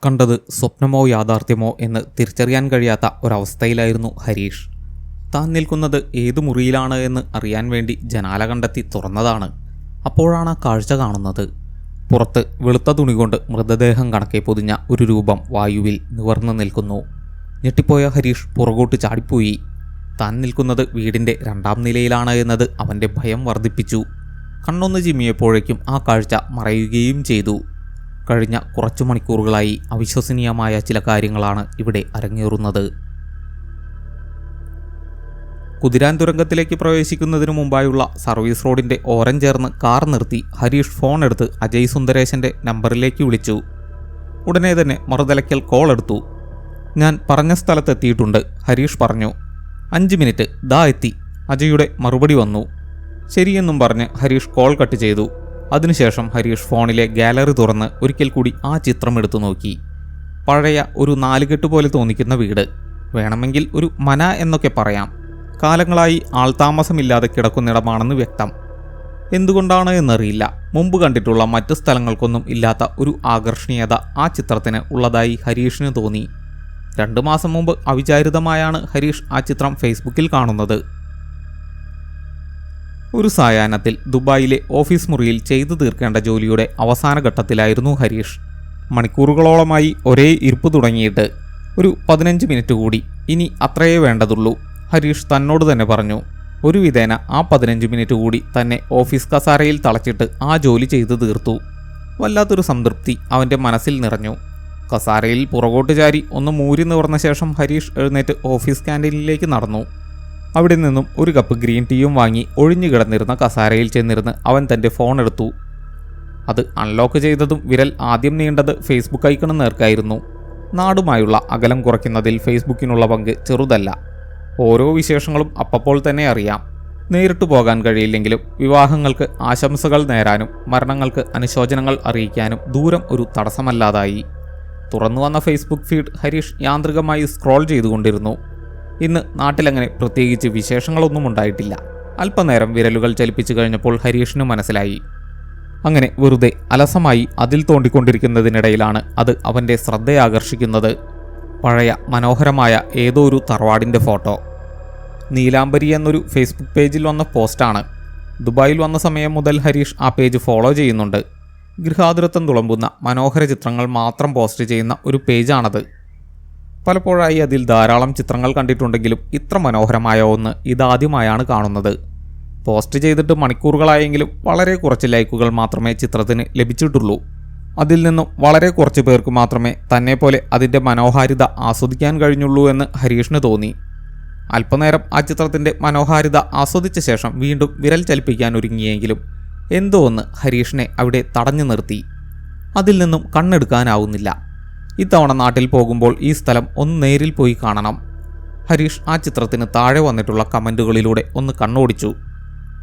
കണ്ടത് സ്വപ്നമോ യാഥാർത്ഥ്യമോ എന്ന് തിരിച്ചറിയാൻ കഴിയാത്ത ഒരവസ്ഥയിലായിരുന്നു ഹരീഷ്. താൻ നിൽക്കുന്നത് ഏതു മുറിയിലാണ് എന്ന് അറിയാൻ വേണ്ടി ജനാല കണ്ടെത്തി തുറന്നതാണ്. അപ്പോഴാണ് ആ കാഴ്ച കാണുന്നത്. പുറത്ത് വെളുത്ത തുണി കൊണ്ട് മൃതദേഹം കണക്കെ പൊതിഞ്ഞ ഒരു രൂപം വായുവിൽ നിവർന്നു നിൽക്കുന്നു. ഞെട്ടിപ്പോയ ഹരീഷ് പുറകോട്ട് ചാടിപ്പോയി. താൻ നിൽക്കുന്നത് വീടിൻ്റെ 2ാം നിലയിലാണ് എന്നത് അവൻ്റെ ഭയം വർദ്ധിപ്പിച്ചു. കണ്ണൊന്ന് ചിമ്മിയപ്പോഴേക്കും ആ കാഴ്ച മറയുകയും ചെയ്തു. കഴിഞ്ഞ കുറച്ചു മണിക്കൂറുകളായി അവിശ്വസനീയമായ ചില കാര്യങ്ങളാണ് ഇവിടെ അരങ്ങേറുന്നത്. കുതിരാൻ തുരങ്കത്തിലേക്ക് പ്രവേശിക്കുന്നതിനു മുമ്പായുള്ള സർവീസ് റോഡിൻ്റെ ഓരം ചേർന്ന് കാർ നിർത്തി ഹരീഷ് ഫോൺ എടുത്ത് അജയ് സുന്ദരേശൻ്റെ നമ്പറിലേക്ക് വിളിച്ചു. ഉടനെ തന്നെ മറുതലയ്ക്കൽ കോൾ എടുത്തു. ഞാൻ പറഞ്ഞ സ്ഥലത്തെത്തിയിട്ടുണ്ട്, ഹരീഷ് പറഞ്ഞു. 5 മിനിറ്റ്, ദാ എത്തി, അജയുടെ മറുപടി വന്നു. ശരിയെന്നും പറഞ്ഞ് ഹരീഷ് കോൾ കട്ട് ചെയ്തു. അതിനുശേഷം ഹരീഷ് ഫോണിലെ ഗാലറി തുറന്ന് ഒരിക്കൽ കൂടി ആ ചിത്രം എടുത്തു നോക്കി. പഴയ ഒരു 4 കെട്ട് പോലെ തോന്നിക്കുന്ന വീട്, വേണമെങ്കിൽ ഒരു മന എന്നൊക്കെ പറയാം. കാലങ്ങളായി ആൾതാമസമില്ലാതെ കിടക്കുന്നിടമാണെന്ന് വ്യക്തം. എന്തുകൊണ്ടാണ് എന്നറിയില്ല, മുമ്പ് കണ്ടിട്ടുള്ള മറ്റ് സ്ഥലങ്ങൾക്കൊന്നും ഇല്ലാത്ത ഒരു ആകർഷണീയത ആ ചിത്രത്തിന് ഉള്ളതായി ഹരീഷിന് തോന്നി. 2 മാസം മുമ്പ് അവിചാരിതമായാണ് ഹരീഷ് ആ ചിത്രം ഫേസ്ബുക്കിൽ കാണുന്നത്. ഒരു സായാഹ്നത്തിൽ ദുബായിലെ ഓഫീസ് മുറിയിൽ ചെയ്തു തീർക്കേണ്ട ജോലിയുടെ അവസാന ഘട്ടത്തിലായിരുന്നു ഹരീഷ്. മണിക്കൂറുകളോളമായി ഒരേ ഇരിപ്പ് തുടങ്ങിയിട്ട് ഒരു 15 മിനിറ്റ് കൂടി, ഇനി അത്രയേ വേണ്ടതുള്ളൂ, ഹരീഷ് തന്നോട് തന്നെ പറഞ്ഞു. ഒരു വിധേന ആ 15 മിനിറ്റ് കൂടി തന്നെ ഓഫീസ് കസാരയിൽ തളച്ചിട്ട് ആ ജോലി ചെയ്തു തീർത്തു. വല്ലാത്തൊരു സംതൃപ്തി അവൻ്റെ മനസ്സിൽ നിറഞ്ഞു. കസാരയിൽ പുറകോട്ട് ചാരി ഒന്ന് മൂരി നിവർന്ന ശേഷം ഹരീഷ് എഴുന്നേറ്റ് ഓഫീസ് ക്യാൻറ്റീനിലേക്ക് നടന്നു. അവിടെ നിന്നും ഒരു കപ്പ് ഗ്രീൻ ടീയും വാങ്ങി ഒഴിഞ്ഞു കിടന്നിരുന്ന കസാരയിൽ ചെന്നിരുന്ന് അവൻ തൻ്റെ ഫോൺ എടുത്തു. അത് അൺലോക്ക് ചെയ്തതും വിരൽ ആദ്യം നീണ്ടത് ഫേസ്ബുക്ക് ഐക്കണ് നേർക്കായിരുന്നു. നാടുമായുള്ള അകലം കുറയ്ക്കുന്നതിൽ ഫേസ്ബുക്കിനുള്ള പങ്ക് ചെറുതല്ല. ഓരോ വിശേഷങ്ങളും അപ്പോൾ തന്നെ അറിയാം. നേരിട്ട് പോകാൻ കഴിയില്ലെങ്കിലും വിവാഹങ്ങൾക്ക് ആശംസകൾ നേരാനും മരണങ്ങൾക്ക് അനുശോചനങ്ങൾ അറിയിക്കാനും ദൂരം ഒരു തടസ്സമല്ലാതായി. തുറന്നു വന്ന ഫേസ്ബുക്ക് ഫീഡ് ഹരീഷ് യാന്ത്രികമായി സ്ക്രോൾ ചെയ്തുകൊണ്ടിരുന്നു. ഇന്ന് നാട്ടിലങ്ങനെ പ്രത്യേകിച്ച് വിശേഷങ്ങളൊന്നും ഉണ്ടായിട്ടില്ല. അല്പനേരം വിരലുകൾ ചലിപ്പിച്ചു കഴിഞ്ഞപ്പോൾ ഹരീഷിന് മനസ്സിലായി. അങ്ങനെ വെറുതെ അലസമായി അതിൽ തോണ്ടിക്കൊണ്ടിരിക്കുന്നതിനിടയിലാണ് അത് അവൻ്റെ ശ്രദ്ധയാകർഷിക്കുന്നത്. പഴയ മനോഹരമായ ഏതോ ഒരു തറവാടിൻ്റെ ഫോട്ടോ. നീലാംബരി എന്നൊരു ഫേസ്ബുക്ക് പേജിൽ വന്ന പോസ്റ്റാണ്. ദുബായിൽ വന്ന സമയം മുതൽ ഹരീഷ് ആ പേജ് ഫോളോ ചെയ്യുന്നുണ്ട്. ഗൃഹാതുരത്വം തുളുമ്പുന്ന മനോഹര ചിത്രങ്ങൾ മാത്രം പോസ്റ്റ് ചെയ്യുന്ന ഒരു പേജാണത്. പലപ്പോഴായി അതിൽ ധാരാളം ചിത്രങ്ങൾ കണ്ടിട്ടുണ്ടെങ്കിലും ഇത്ര മനോഹരമായ ഒന്ന് ഇതാദ്യമായാണ് കാണുന്നത്. പോസ്റ്റ് ചെയ്തിട്ട് മണിക്കൂറുകളായെങ്കിലും വളരെ കുറച്ച് ലൈക്കുകൾ മാത്രമേ ചിത്രത്തിന് ലഭിച്ചിട്ടുള്ളൂ. അതിൽ നിന്നും വളരെ കുറച്ച് പേർക്ക് മാത്രമേ തന്നെപ്പോലെ അതിൻ്റെ മനോഹാരിത ആസ്വദിക്കാൻ കഴിഞ്ഞുള്ളൂ എന്ന് ഹരീഷിന് തോന്നി. അല്പനേരം ആ ചിത്രത്തിൻ്റെ മനോഹാരിത ആസ്വദിച്ച ശേഷം വീണ്ടും വിരൽ ചലിപ്പിക്കാൻ ഒരുങ്ങിയെങ്കിലും എന്തോ ഒന്ന് ഹരീഷിനെ അവിടെ തടഞ്ഞു നിർത്തി. അതിൽ നിന്നും കണ്ണെടുക്കാനാവുന്നില്ല. ഇത്തവണ നാട്ടിൽ പോകുമ്പോൾ ഈ സ്ഥലം ഒന്ന് നേരിൽ പോയി കാണണം. ഹരീഷ് ആ ചിത്രത്തിന് താഴെ വന്നിട്ടുള്ള കമൻറ്റുകളിലൂടെ ഒന്ന് കണ്ണോടിച്ചു.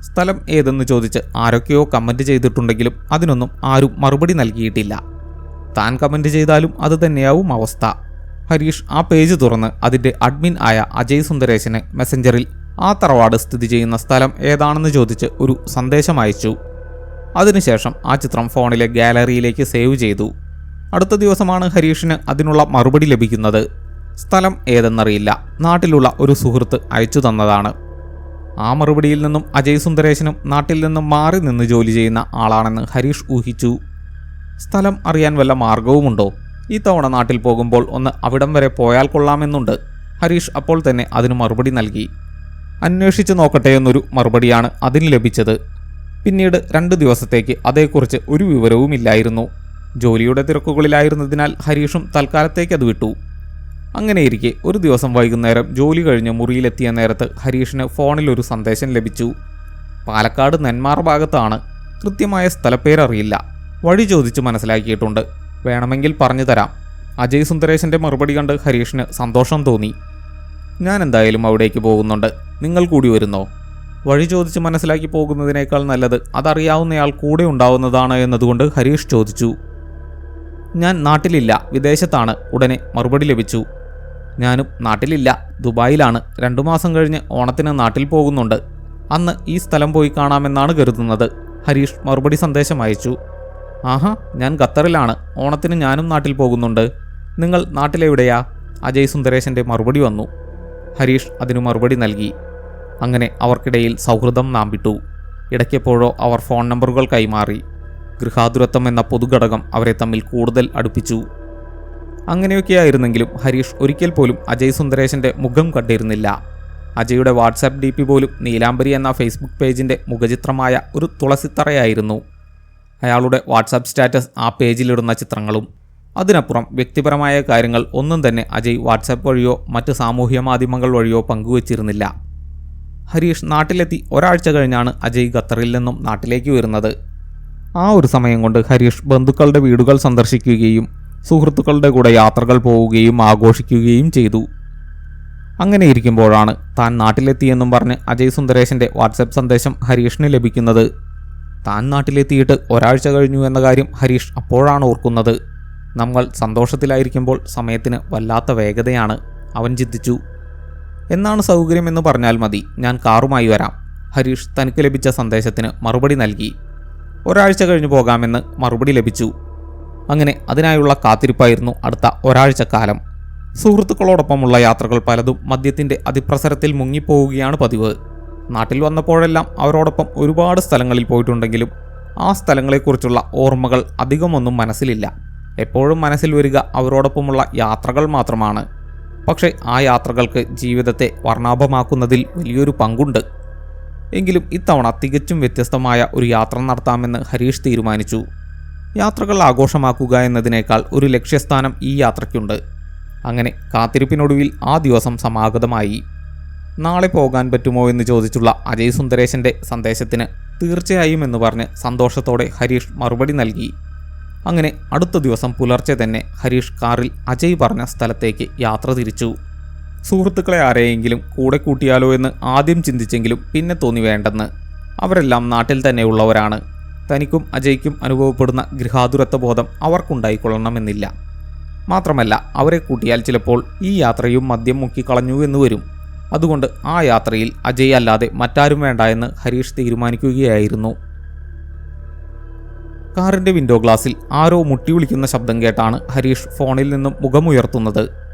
സ്ഥലം ഏതെന്ന് ചോദിച്ച് ആരൊക്കെയോ കമൻറ്റ് ചെയ്തിട്ടുണ്ടെങ്കിലും അതിനൊന്നും ആരും മറുപടി നൽകിയിട്ടില്ല. താൻ കമൻറ്റ് ചെയ്താലും അത് തന്നെയാവും അവസ്ഥ. ഹരീഷ് ആ പേജ് തുറന്ന് അതിൻ്റെ അഡ്മിൻ ആയ അജയ് സുന്ദരേശന് മെസ്സഞ്ചറിൽ ആ തറവാട് സ്ഥിതി ചെയ്യുന്ന സ്ഥലം ഏതാണെന്ന് ചോദിച്ച് ഒരു സന്ദേശം അയച്ചു. അതിനുശേഷം ആ ചിത്രം ഫോണിലെ ഗാലറിയിലേക്ക് സേവ് ചെയ്തു. അടുത്ത ദിവസമാണ് ഹരീഷിന് അതിനുള്ള മറുപടി ലഭിക്കുന്നത്. സ്ഥലം ഏതെന്നറിയില്ല, നാട്ടിലുള്ള ഒരു സുഹൃത്ത് അയച്ചു തന്നതാണ്. ആ മറുപടിയിൽ നിന്നും അജയ് സുന്ദരേശനും നാട്ടിൽ നിന്നും മാറി നിന്ന് ജോലി ചെയ്യുന്ന ആളാണെന്ന് ഹരീഷ് ഊഹിച്ചു. സ്ഥലം അറിയാൻ വല്ല മാർഗവുമുണ്ടോ? ഈ തവണ നാട്ടിൽ പോകുമ്പോൾ ഒന്ന് അവിടം വരെ പോയാൽ കൊള്ളാമെന്നുണ്ട്. ഹരീഷ് അപ്പോൾ തന്നെ അതിന് മറുപടി നൽകി. അന്വേഷിച്ച് നോക്കട്ടെ എന്നൊരു മറുപടിയാണ് അതിന് ലഭിച്ചത്. പിന്നീട് 2 ദിവസത്തേക്ക് അതേക്കുറിച്ച് ഒരു വിവരവുമില്ലായിരുന്നു. ജോലിയുടെ തിരക്കുകളിലായിരുന്നതിനാൽ ഹരീഷും തൽക്കാലത്തേക്ക് അത് വിട്ടു. അങ്ങനെയിരിക്കെ ഒരു ദിവസം വൈകുന്നേരം ജോലി കഴിഞ്ഞ് മുറിയിലെത്തിയ നേരത്ത് ഹരീഷിന് ഫോണിലൊരു സന്ദേശം ലഭിച്ചു. പാലക്കാട് നെന്മാറ ഭാഗത്താണ്. കൃത്യമായ സ്ഥലപ്പേരറിയില്ല. വഴി ചോദിച്ച് മനസ്സിലാക്കിയിട്ടുണ്ട്. വേണമെങ്കിൽ പറഞ്ഞു തരാം. അജയ് സുന്ദരേശൻ്റെ മറുപടി കണ്ട് ഹരീഷിന് സന്തോഷം തോന്നി. ഞാൻ എന്തായാലും അവിടേക്ക് പോകുന്നുണ്ട്, നിങ്ങൾ കൂടി വരുന്നോ? വഴി ചോദിച്ച് മനസ്സിലാക്കി പോകുന്നതിനേക്കാൾ നല്ലത് അതറിയാവുന്നയാൾ കൂടെ ഉണ്ടാവുന്നതാണ് എന്നതുകൊണ്ട് ഹരീഷ് ചോദിച്ചു. ഞാൻ നാട്ടിലില്ല, വിദേശത്താണ്, ഉടനെ മറുപടി ലഭിച്ചു. ഞാനും നാട്ടിലില്ല, ദുബായിലാണ്. 2 മാസം കഴിഞ്ഞ് ഓണത്തിന് നാട്ടിൽ പോകുന്നുണ്ട്. അന്ന് ഈ സ്ഥലം പോയി കാണാമെന്നാണ് കരുതുന്നത്. ഹരീഷ് മറുപടി സന്ദേശം അയച്ചു. ആഹാ, ഞാൻ ഖത്തറിലാണ്. ഓണത്തിന് ഞാനും നാട്ടിൽ പോകുന്നുണ്ട്. നിങ്ങൾ നാട്ടിലെവിടെയാ? അജയ് സുന്ദരേശൻ്റെ മറുപടി വന്നു. ഹരീഷ് അതിനു മറുപടി നൽകി. അങ്ങനെ അവർക്കിടയിൽ സൗഹൃദം നാമ്പിട്ടു. ഇടയ്ക്കെപ്പോഴോ അവർ ഫോൺ നമ്പറുകൾ കൈമാറി. ഗൃഹാതുരത്വം എന്ന പൊതുഘടകം അവരെ തമ്മിൽ കൂടുതൽ അടുപ്പിച്ചു. അങ്ങനെയൊക്കെയായിരുന്നെങ്കിലും ഹരീഷ് ഒരിക്കൽ പോലും അജയ് സുന്ദരേശൻ്റെ മുഖം കണ്ടിരുന്നില്ല. അജയുടെ വാട്സാപ്പ് DP പോലും നീലാംബരി എന്ന ഫേസ്ബുക്ക് പേജിൻ്റെ മുഖചിത്രമായ ഒരു തുളസിത്തറയായിരുന്നു. അയാളുടെ വാട്സാപ്പ് സ്റ്റാറ്റസ് ആ പേജിലിടുന്ന ചിത്രങ്ങളും. അതിനപ്പുറം വ്യക്തിപരമായ കാര്യങ്ങൾ ഒന്നും തന്നെ അജയ് വാട്സാപ്പ് വഴിയോ മറ്റ് സാമൂഹ്യ മാധ്യമങ്ങൾ വഴിയോ പങ്കുവച്ചിരുന്നില്ല. ഹരീഷ് നാട്ടിലെത്തി ഒരാഴ്ച കഴിഞ്ഞാണ് അജയ് ഖത്തറിൽ നിന്നും നാട്ടിലേക്ക് വരുന്നത്. ആ ഒരു സമയം കൊണ്ട് ഹരീഷ് ബന്ധുക്കളുടെ വീടുകൾ സന്ദർശിക്കുകയും സുഹൃത്തുക്കളുടെ കൂടെ യാത്രകൾ പോവുകയും ആഘോഷിക്കുകയും ചെയ്തു. അങ്ങനെ ഇരിക്കുമ്പോഴാണ് താൻ നാട്ടിലെത്തിയെന്നും പറഞ്ഞ് അജയ് സുന്ദരേശൻ്റെ വാട്സാപ്പ് സന്ദേശം ഹരീഷിന് ലഭിക്കുന്നത്. താൻ നാട്ടിലെത്തിയിട്ട് ഒരാഴ്ച കഴിഞ്ഞു എന്ന കാര്യം ഹരീഷ് അപ്പോഴാണ് ഓർക്കുന്നത്. നമ്മൾ സന്തോഷത്തിലായിരിക്കുമ്പോൾ സമയത്തിന് വല്ലാത്ത വേഗതയാണ്, അവൻ ചിന്തിച്ചു. എന്നാണ് സൗകര്യമെന്ന് പറഞ്ഞാൽ മതി, ഞാൻ കാറുമായി വരാം. ഹരീഷ് തനിക്ക് ലഭിച്ച സന്ദേശത്തിന് മറുപടി നൽകി. ഒരാഴ്ച കഴിഞ്ഞു പോകാമെന്ന് മറുപടി ലഭിച്ചു. അങ്ങനെ അതിനായുള്ള കാത്തിരിപ്പായിരുന്നു അടുത്ത ഒരാഴ്ചക്കാലം. സുഹൃത്തുക്കളോടൊപ്പമുള്ള യാത്രകൾ പലതും മദ്യത്തിൻ്റെ അതിപ്രസരത്തിൽ മുങ്ങിപ്പോവുകയാണ് പതിവ്. നാട്ടിൽ വന്നപ്പോഴെല്ലാം അവരോടൊപ്പം ഒരുപാട് സ്ഥലങ്ങളിൽ പോയിട്ടുണ്ടെങ്കിലും ആ സ്ഥലങ്ങളെക്കുറിച്ചുള്ള ഓർമ്മകൾ അധികമൊന്നും മനസ്സിലില്ല. എപ്പോഴും മനസ്സിൽ വരിക അവരോടൊപ്പമുള്ള യാത്രകൾ മാത്രമാണ്. പക്ഷേ ആ യാത്രകൾക്ക് ജീവിതത്തെ വർണ്ണാഭമാക്കുന്നതിൽ വലിയൊരു പങ്കുണ്ട്. എങ്കിലും ഇത്തവണ തികച്ചും വ്യത്യസ്തമായ ഒരു യാത്ര നടത്താമെന്ന് ഹരീഷ് തീരുമാനിച്ചു. യാത്രകൾ ആഘോഷമാക്കുക എന്നതിനേക്കാൾ ഒരു ലക്ഷ്യസ്ഥാനം ഈ യാത്രയ്ക്കുണ്ട്. അങ്ങനെ കാത്തിരിപ്പിനൊടുവിൽ ആ ദിവസം സമാഗതമായി. നാളെ പോകാൻ പറ്റുമോ എന്ന് ചോദിച്ചുള്ള അജയ് സുന്ദരേശൻ്റെ സന്ദേശത്തിന് തീർച്ചയായും എന്ന് പറഞ്ഞ് സന്തോഷത്തോടെ ഹരീഷ് മറുപടി നൽകി. അങ്ങനെ അടുത്ത ദിവസം പുലർച്ചെ തന്നെ ഹരീഷ് കാറിൽ അജയ് പറഞ്ഞ സ്ഥലത്തേക്ക് യാത്ര തിരിച്ചു. സുഹൃത്തുക്കളെ ആരെയെങ്കിലും കൂടെ കൂട്ടിയാലോ എന്ന് ആദ്യം ചിന്തിച്ചെങ്കിലും പിന്നെ തോന്നി വേണ്ടെന്ന്. അവരെല്ലാം നാട്ടിൽ തന്നെയുള്ളവരാണ്. തനിക്കും അജയ്ക്കും അനുഭവപ്പെടുന്ന ഗൃഹാതുരത്വ ബോധം അവർക്കുണ്ടായിക്കൊള്ളണമെന്നില്ല. മാത്രമല്ല അവരെ കൂട്ടിയാൽ ചിലപ്പോൾ ഈ യാത്രയും മദ്യം മുക്കിക്കളഞ്ഞു എന്ന് വരും. അതുകൊണ്ട് ആ യാത്രയിൽ അജയ് അല്ലാതെ മറ്റാരും വേണ്ട എന്ന് ഹരീഷ് തീരുമാനിക്കുകയായിരുന്നു. കാറിൻ്റെ വിൻഡോ ഗ്ലാസിൽ ആരോ മുട്ടി വിളിക്കുന്ന ശബ്ദം കേട്ടാണ് ഹരീഷ് ഫോണിൽ നിന്നും മുഖമുയർത്തുന്നത്.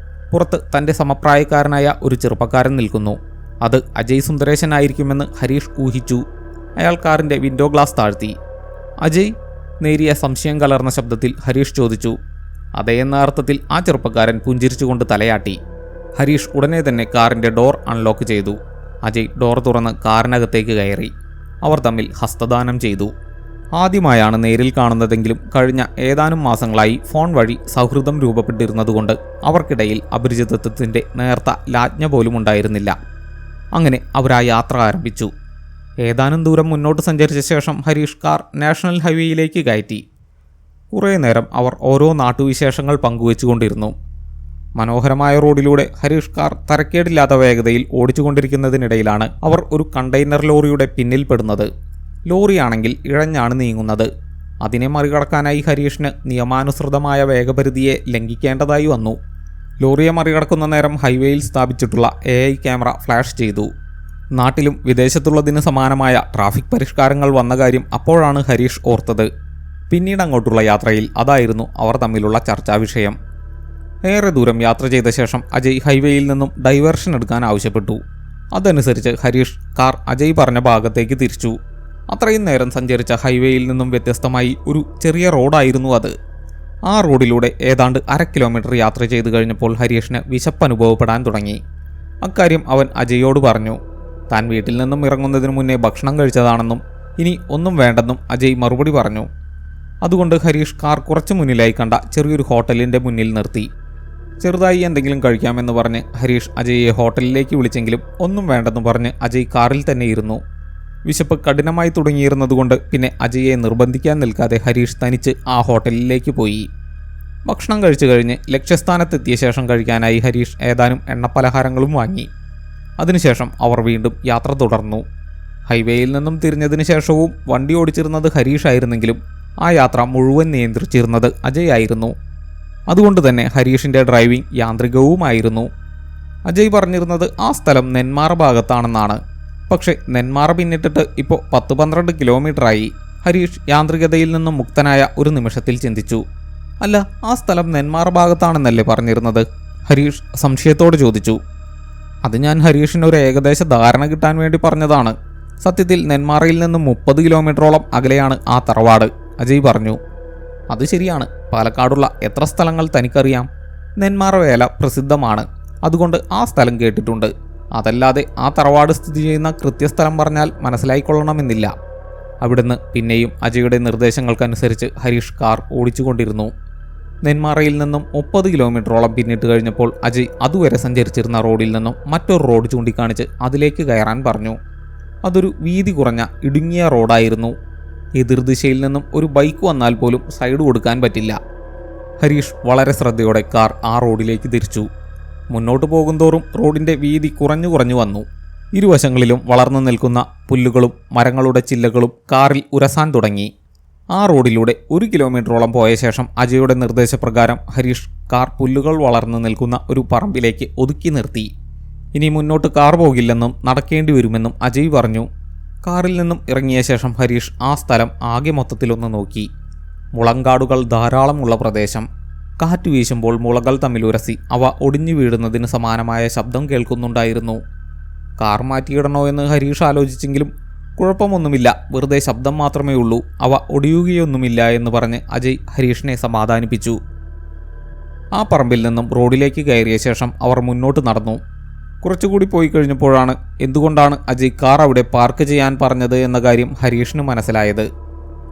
പുറത്ത് തൻ്റെ സമപ്രായക്കാരനായ ഒരു ചെറുപ്പക്കാരൻ നിൽക്കുന്നു. അത് അജയ് സുന്ദരേശനായിരിക്കുമെന്ന് ഹരീഷ് ഊഹിച്ചു. അയാൾ കാറിൻ്റെ വിൻഡോ ഗ്ലാസ് താഴ്ത്തി. അജയ്? നേരിയ സംശയം കലർന്ന ശബ്ദത്തിൽ ഹരീഷ് ചോദിച്ചു. അതേ എന്ന അർത്ഥത്തിൽ ആ ചെറുപ്പക്കാരൻ പുഞ്ചിരിച്ചുകൊണ്ട് തലയാട്ടി. ഹരീഷ് ഉടനെ തന്നെ കാറിൻ്റെ ഡോർ അൺലോക്ക് ചെയ്തു. അജയ് ഡോർ തുറന്ന് കാറിനകത്തേക്ക് കയറി. അവർ തമ്മിൽ ഹസ്തദാനം ചെയ്തു. ആദ്യമായാണ് നേരിൽ കാണുന്നതെങ്കിലും കഴിഞ്ഞ ഏതാനും മാസങ്ങളായി ഫോൺ വഴി സൗഹൃദം രൂപപ്പെട്ടിരുന്നതുകൊണ്ട് അവർക്കിടയിൽ അപരിചിതത്വത്തിൻ്റെ നേർത്ത ലാജ്ഞ പോലും ഉണ്ടായിരുന്നില്ല. അങ്ങനെ അവർ ആ യാത്ര ആരംഭിച്ചു. ഏതാനും ദൂരം മുന്നോട്ട് സഞ്ചരിച്ച ശേഷം ഹരീഷ് കാർ നാഷണൽ ഹൈവേയിലേക്ക് കയറ്റി. കുറേ നേരം അവർ ഓരോ നാട്ടുവിശേഷങ്ങൾ പങ്കുവെച്ചുകൊണ്ടിരുന്നു. മനോഹരമായ റോഡിലൂടെ ഹരീഷ് കാർ തരക്കേടില്ലാത്ത വേഗതയിൽ ഓടിച്ചുകൊണ്ടിരിക്കുന്നതിനിടയിലാണ് അവർ ഒരു കണ്ടെയ്നർ ലോറിയുടെ പിന്നിൽപ്പെടുന്നത്. ലോറിയാണെങ്കിൽ ഇഴഞ്ഞാണ് നീങ്ങുന്നത്. അതിനെ മറികടക്കാനായി ഹരീഷിന് നിയമാനുസൃതമായ വേഗപരിധിയെ ലംഘിക്കേണ്ടതായി വന്നു. ലോറിയെ മറികടക്കുന്ന നേരം ഹൈവേയിൽ സ്ഥാപിച്ചിട്ടുള്ള AI ക്യാമറ ഫ്ലാഷ് ചെയ്തു. നാട്ടിലും വിദേശത്തുള്ളതിന് സമാനമായ ട്രാഫിക് പരിഷ്കാരങ്ങൾ വന്ന കാര്യം അപ്പോഴാണ് ഹരീഷ് ഓർത്തത്. പിന്നീട് അങ്ങോട്ടുള്ള യാത്രയിൽ അതായിരുന്നു അവർ തമ്മിലുള്ള ചർച്ചാ വിഷയം. ഏറെ ദൂരം യാത്ര ചെയ്ത ശേഷം അജയ് ഹൈവേയിൽ നിന്നും ഡൈവേർഷൻ എടുക്കാൻ ആവശ്യപ്പെട്ടു. അതനുസരിച്ച് ഹരീഷ് കാർ അജയ് പറഞ്ഞ ഭാഗത്തേക്ക് തിരിച്ചു. അത്രയും നേരം സഞ്ചരിച്ച ഹൈവേയിൽ നിന്നും വ്യത്യസ്തമായി ഒരു ചെറിയ റോഡായിരുന്നു അത്. ആ റോഡിലൂടെ ഏതാണ്ട് 1/2 കിലോമീറ്റർ യാത്ര ചെയ്തു കഴിഞ്ഞപ്പോൾ ഹരീഷിന് വിശപ്പ് അനുഭവപ്പെടാൻ തുടങ്ങി. അക്കാര്യം അവൻ അജയോട് പറഞ്ഞു. താൻ വീട്ടിൽ നിന്നും ഇറങ്ങുന്നതിന് മുന്നേ ഭക്ഷണം കഴിച്ചതാണെന്നും ഇനി ഒന്നും വേണ്ടെന്നും അജയ് മറുപടി പറഞ്ഞു. അതുകൊണ്ട് ഹരീഷ് കാർ കുറച്ച് മുന്നിലായി കണ്ട ചെറിയൊരു ഹോട്ടലിൻ്റെ മുന്നിൽ നിർത്തി. ചെറുതായി എന്തെങ്കിലും കഴിക്കാമെന്ന് പറഞ്ഞ് ഹരീഷ് അജയെ ഹോട്ടലിലേക്ക് വിളിച്ചെങ്കിലും ഒന്നും വേണ്ടെന്ന് പറഞ്ഞ് അജയ് കാറിൽ തന്നെ ഇരുന്നു. വിശപ്പ് കഠിനമായി തുടങ്ങിയിരുന്നതുകൊണ്ട് പിന്നെ അജയെ നിർബന്ധിക്കാൻ നിൽക്കാതെ ഹരീഷ് തനിച്ച് ആ ഹോട്ടലിലേക്ക് പോയി. ഭക്ഷണം കഴിച്ചു കഴിഞ്ഞ് ലക്ഷ്യസ്ഥാനത്തെത്തിയ ശേഷം കഴിക്കാനായി ഹരീഷ് ഏതാനും എണ്ണപ്പലഹാരങ്ങളും വാങ്ങി. അതിനുശേഷം അവർ വീണ്ടും യാത്ര തുടർന്നു. ഹൈവേയിൽ നിന്നും തിരിഞ്ഞതിന് ശേഷവും വണ്ടി ഓടിച്ചിരുന്നത് ഹരീഷ് ആയിരുന്നെങ്കിലും ആ യാത്ര മുഴുവൻ നിയന്ത്രിച്ചിരുന്നത് അജയ് ആയിരുന്നു. അതുകൊണ്ട് തന്നെ ഹരീഷിൻ്റെ ഡ്രൈവിംഗ് യാന്ത്രികവുമായിരുന്നു. അജയ് പറഞ്ഞിരുന്നത് ആ സ്ഥലം നെന്മാറ ഭാഗത്താണെന്നാണ്. പക്ഷേ നെന്മാറ പിന്നിട്ടിട്ട് ഇപ്പോൾ 10-12 കിലോമീറ്ററായി. ഹരീഷ് യാന്ത്രികതയിൽ നിന്നും മുക്തനായ ഒരു നിമിഷത്തിൽ ചിന്തിച്ചു. അല്ല, ആ സ്ഥലം നെന്മാറ ഭാഗത്താണെന്നല്ലേ പറഞ്ഞിരുന്നത്? ഹരീഷ് സംശയത്തോട് ചോദിച്ചു. അത് ഞാൻ ഹരീഷിന് ഒരു ഏകദേശ ധാരണ കിട്ടാൻ വേണ്ടി പറഞ്ഞതാണ്. സത്യത്തിൽ നെന്മാറയിൽ നിന്നും 30 കിലോമീറ്ററോളം അകലെയാണ് ആ തറവാട്, അജയ് പറഞ്ഞു. അത് ശരിയാണ്. പാലക്കാടുള്ള എത്ര സ്ഥലങ്ങൾ തനിക്കറിയാം? നെന്മാറ വേല പ്രസിദ്ധമാണ്, അതുകൊണ്ട് ആ സ്ഥലം കേട്ടിട്ടുണ്ട്. അതല്ലാതെ ആ തറവാട് സ്ഥിതി ചെയ്യുന്ന കൃത്യസ്ഥലം പറഞ്ഞാൽ മനസ്സിലായിക്കൊള്ളണമെന്നില്ല. അവിടുന്ന് പിന്നെയും അജയുടെ നിർദ്ദേശങ്ങൾക്കനുസരിച്ച് ഹരീഷ് കാർ ഓടിച്ചുകൊണ്ടിരുന്നു. നെന്മാറയിൽ നിന്നും 30 കിലോമീറ്ററോളം പിന്നിട്ട് കഴിഞ്ഞപ്പോൾ അജയ് അതുവരെ സഞ്ചരിച്ചിരുന്ന റോഡിൽ നിന്നും മറ്റൊരു റോഡ് ചൂണ്ടിക്കാണിച്ച് അതിലേക്ക് കയറാൻ പറഞ്ഞു. അതൊരു വീതി കുറഞ്ഞ ഇടുങ്ങിയ റോഡായിരുന്നു. എതിർദിശയിൽ നിന്നും ഒരു ബൈക്ക് വന്നാൽ പോലും സൈഡ് കൊടുക്കാൻ പറ്റില്ല. ഹരീഷ് വളരെ ശ്രദ്ധയോടെ കാർ ആ റോഡിലേക്ക് തിരിച്ചു. മുന്നോട്ട് പോകുന്തോറും റോഡിൻ്റെ വീതി കുറഞ്ഞു വന്നു. ഇരുവശങ്ങളിലും വളർന്നു നിൽക്കുന്ന പുല്ലുകളും മരങ്ങളുടെ ചില്ലകളും കാറിൽ ഉരസാൻ തുടങ്ങി. ആ റോഡിലൂടെ 1 കിലോമീറ്ററോളം പോയ ശേഷം അജയുടെ നിർദ്ദേശപ്രകാരം ഹരീഷ് കാർ പുല്ലുകൾ വളർന്നു നിൽക്കുന്ന ഒരു പറമ്പിലേക്ക് ഒതുക്കി നിർത്തി. ഇനി മുന്നോട്ട് കാർ പോകില്ലെന്നും നടക്കേണ്ടി വരുമെന്നും അജയ് പറഞ്ഞു. കാറിൽ നിന്നും ഇറങ്ങിയ ശേഷം ഹരീഷ് ആ സ്ഥലം ആകെ മൊത്തത്തിലൊന്ന് നോക്കി. മുളങ്കാടുകൾ ധാരാളമുള്ള പ്രദേശം. കാറ്റ് വീശുമ്പോൾ മുളകൾ തമ്മിൽ ഉരസി അവ ഒടിഞ്ഞു വീഴുന്നതിന് സമാനമായ ശബ്ദം കേൾക്കുന്നുണ്ടായിരുന്നു. കാർ മാറ്റിയിടണോ എന്ന് ഹരീഷ് ആലോചിച്ചെങ്കിലും കുഴപ്പമൊന്നുമില്ല, വെറുതെ ശബ്ദം മാത്രമേ ഉള്ളൂ, അവ ഒടിയുകയൊന്നുമില്ല എന്ന് പറഞ്ഞ് അജയ് ഹരീഷിനെ സമാധാനിപ്പിച്ചു. ആ പറമ്പിൽ നിന്നും റോഡിലേക്ക് കയറിയ ശേഷം അവർ മുന്നോട്ട് നടന്നു. കുറച്ചുകൂടി പോയി കഴിഞ്ഞപ്പോഴാണ് എന്തുകൊണ്ടാണ് അജയ് കാർ അവിടെ പാർക്ക് ചെയ്യാൻ പറഞ്ഞത് എന്ന കാര്യം ഹരീഷിന് മനസ്സിലായത്.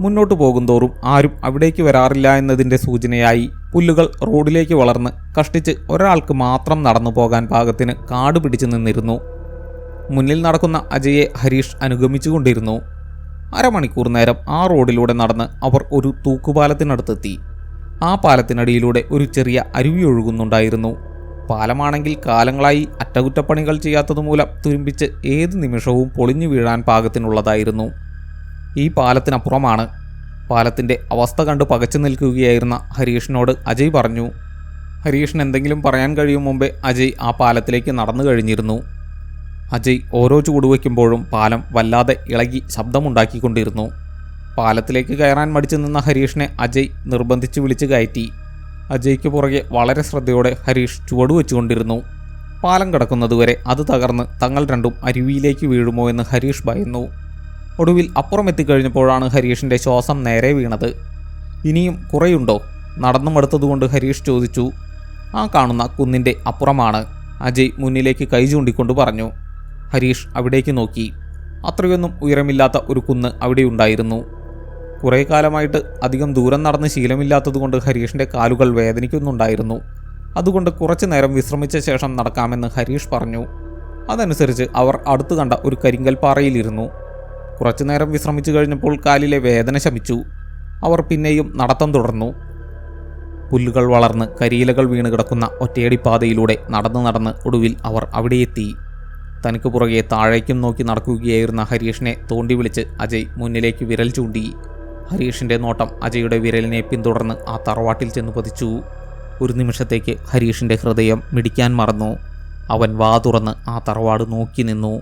മുന്നോട്ട് പോകുന്തോറും ആരും അവിടേക്ക് വരാറില്ല എന്നതിൻ്റെ സൂചനയായി പുല്ലുകൾ റോഡിലേക്ക് വളർന്ന് കഷ്ടിച്ച് ഒരാൾക്ക് മാത്രം നടന്നു പോകാൻ പാകത്തിന് കാട് പിടിച്ചു നിന്നിരുന്നു. മുന്നിൽ നടക്കുന്ന അജയെ ഹരീഷ് അനുഗമിച്ചുകൊണ്ടിരുന്നു. അരമണിക്കൂർ നേരം ആ റോഡിലൂടെ നടന്ന് അവർ ഒരു തൂക്കുപാലത്തിനടുത്തെത്തി. ആ പാലത്തിനടിയിലൂടെ ഒരു ചെറിയ അരുവി ഒഴുകുന്നുണ്ടായിരുന്നു. പാലമാണെങ്കിൽ കാലങ്ങളായി അറ്റകുറ്റപ്പണികൾ ചെയ്യാത്തതുമൂലം തുരുമ്പിച്ച് ഏത് നിമിഷവും പൊളിഞ്ഞു വീഴാൻ പാകത്തിനുള്ളതായിരുന്നു. ഈ പാലത്തിനപ്പുറമാണ്. പാലത്തിൻ്റെ അവസ്ഥ കണ്ട് പകച്ചു നിൽക്കുകയായിരുന്ന ഹരീഷിനോട് അജയ് പറഞ്ഞു. ഹരീഷിന് എന്തെങ്കിലും പറയാൻ കഴിയും മുമ്പേ അജയ് ആ പാലത്തിലേക്ക് നടന്നു കഴിഞ്ഞിരുന്നു. അജയ് ഓരോ ചൂടുവയ്ക്കുമ്പോഴും പാലം വല്ലാതെ ഇളകി ശബ്ദമുണ്ടാക്കിക്കൊണ്ടിരുന്നു. പാലത്തിലേക്ക് കയറാൻ മടിച്ചു നിന്ന ഹരീഷിനെ അജയ് നിർബന്ധിച്ച് വിളിച്ച് കയറ്റി. അജയ്ക്ക് പുറകെ വളരെ ശ്രദ്ധയോടെ ഹരീഷ് ചുവടുവെച്ചുകൊണ്ടിരുന്നു. പാലം കിടക്കുന്നതുവരെ അത് തകർന്ന് തങ്ങൾ രണ്ടും അരുവിയിലേക്ക് വീഴുമോ എന്ന് ഹരീഷ് ഭയന്നു. ഒടുവിൽ അപ്പുറം എത്തിക്കഴിഞ്ഞപ്പോഴാണ് ഹരീഷിൻ്റെ ശ്വാസം നേരെ വീണത്. ഇനിയും കുറയുണ്ടോ? നടന്നു മടുത്തതുകൊണ്ട് ഹരീഷ് ചോദിച്ചു. ആ കാണുന്ന കുന്നിൻ്റെ അപ്പുറമാണ്, അജയ് മുന്നിലേക്ക് കൈ ചൂണ്ടിക്കൊണ്ട് പറഞ്ഞു. ഹരീഷ് അവിടേക്ക് നോക്കി. അത്രയൊന്നും ഉയരമില്ലാത്ത ഒരു കുന്ന് അവിടെയുണ്ടായിരുന്നു. കുറേ കാലമായിട്ട് അധികം ദൂരം നടന്ന് ശീലമില്ലാത്തതുകൊണ്ട് ഹരീഷിൻ്റെ കാലുകൾ വേദനിക്കുന്നുണ്ടായിരുന്നു. അതുകൊണ്ട് കുറച്ചു നേരം വിശ്രമിച്ച ശേഷം നടക്കാമെന്ന് ഹരീഷ് പറഞ്ഞു. അതനുസരിച്ച് അവർ അടുത്തു കണ്ട ഒരു കരിങ്കൽ പാറയിലിരുന്നു. കുറച്ചു നേരം വിശ്രമിച്ചു കഴിഞ്ഞപ്പോൾ കാലിലെ വേദന ശമിച്ചു. അവർ പിന്നെയും നടത്തം തുടർന്നു. പുല്ലുകൾ വളർന്ന് കരിയിലകൾ വീണ് കിടക്കുന്ന ഒറ്റയടിപ്പാതയിലൂടെ നടന്ന് ഒടുവിൽ അവർ അവിടെയെത്തി. തനിക്ക് പുറകെ താഴേക്കും നോക്കി നടക്കുകയായിരുന്ന ഹരീഷിനെ തോണ്ടി വിളിച്ച് അജയ് മുന്നിലേക്ക് വിരൽ ചൂണ്ടി. ഹരീഷിൻ്റെ നോട്ടം അജയുടെ വിരലിനെ പിന്തുടർന്ന് ആ തറവാട്ടിൽ ചെന്ന് പതിച്ചു. ഒരു നിമിഷത്തേക്ക് ഹരീഷിൻ്റെ ഹൃദയം മിടിക്കാൻ മറന്നു. അവൻ വാ തുറന്ന് ആ തറവാട് നോക്കി നിന്നു.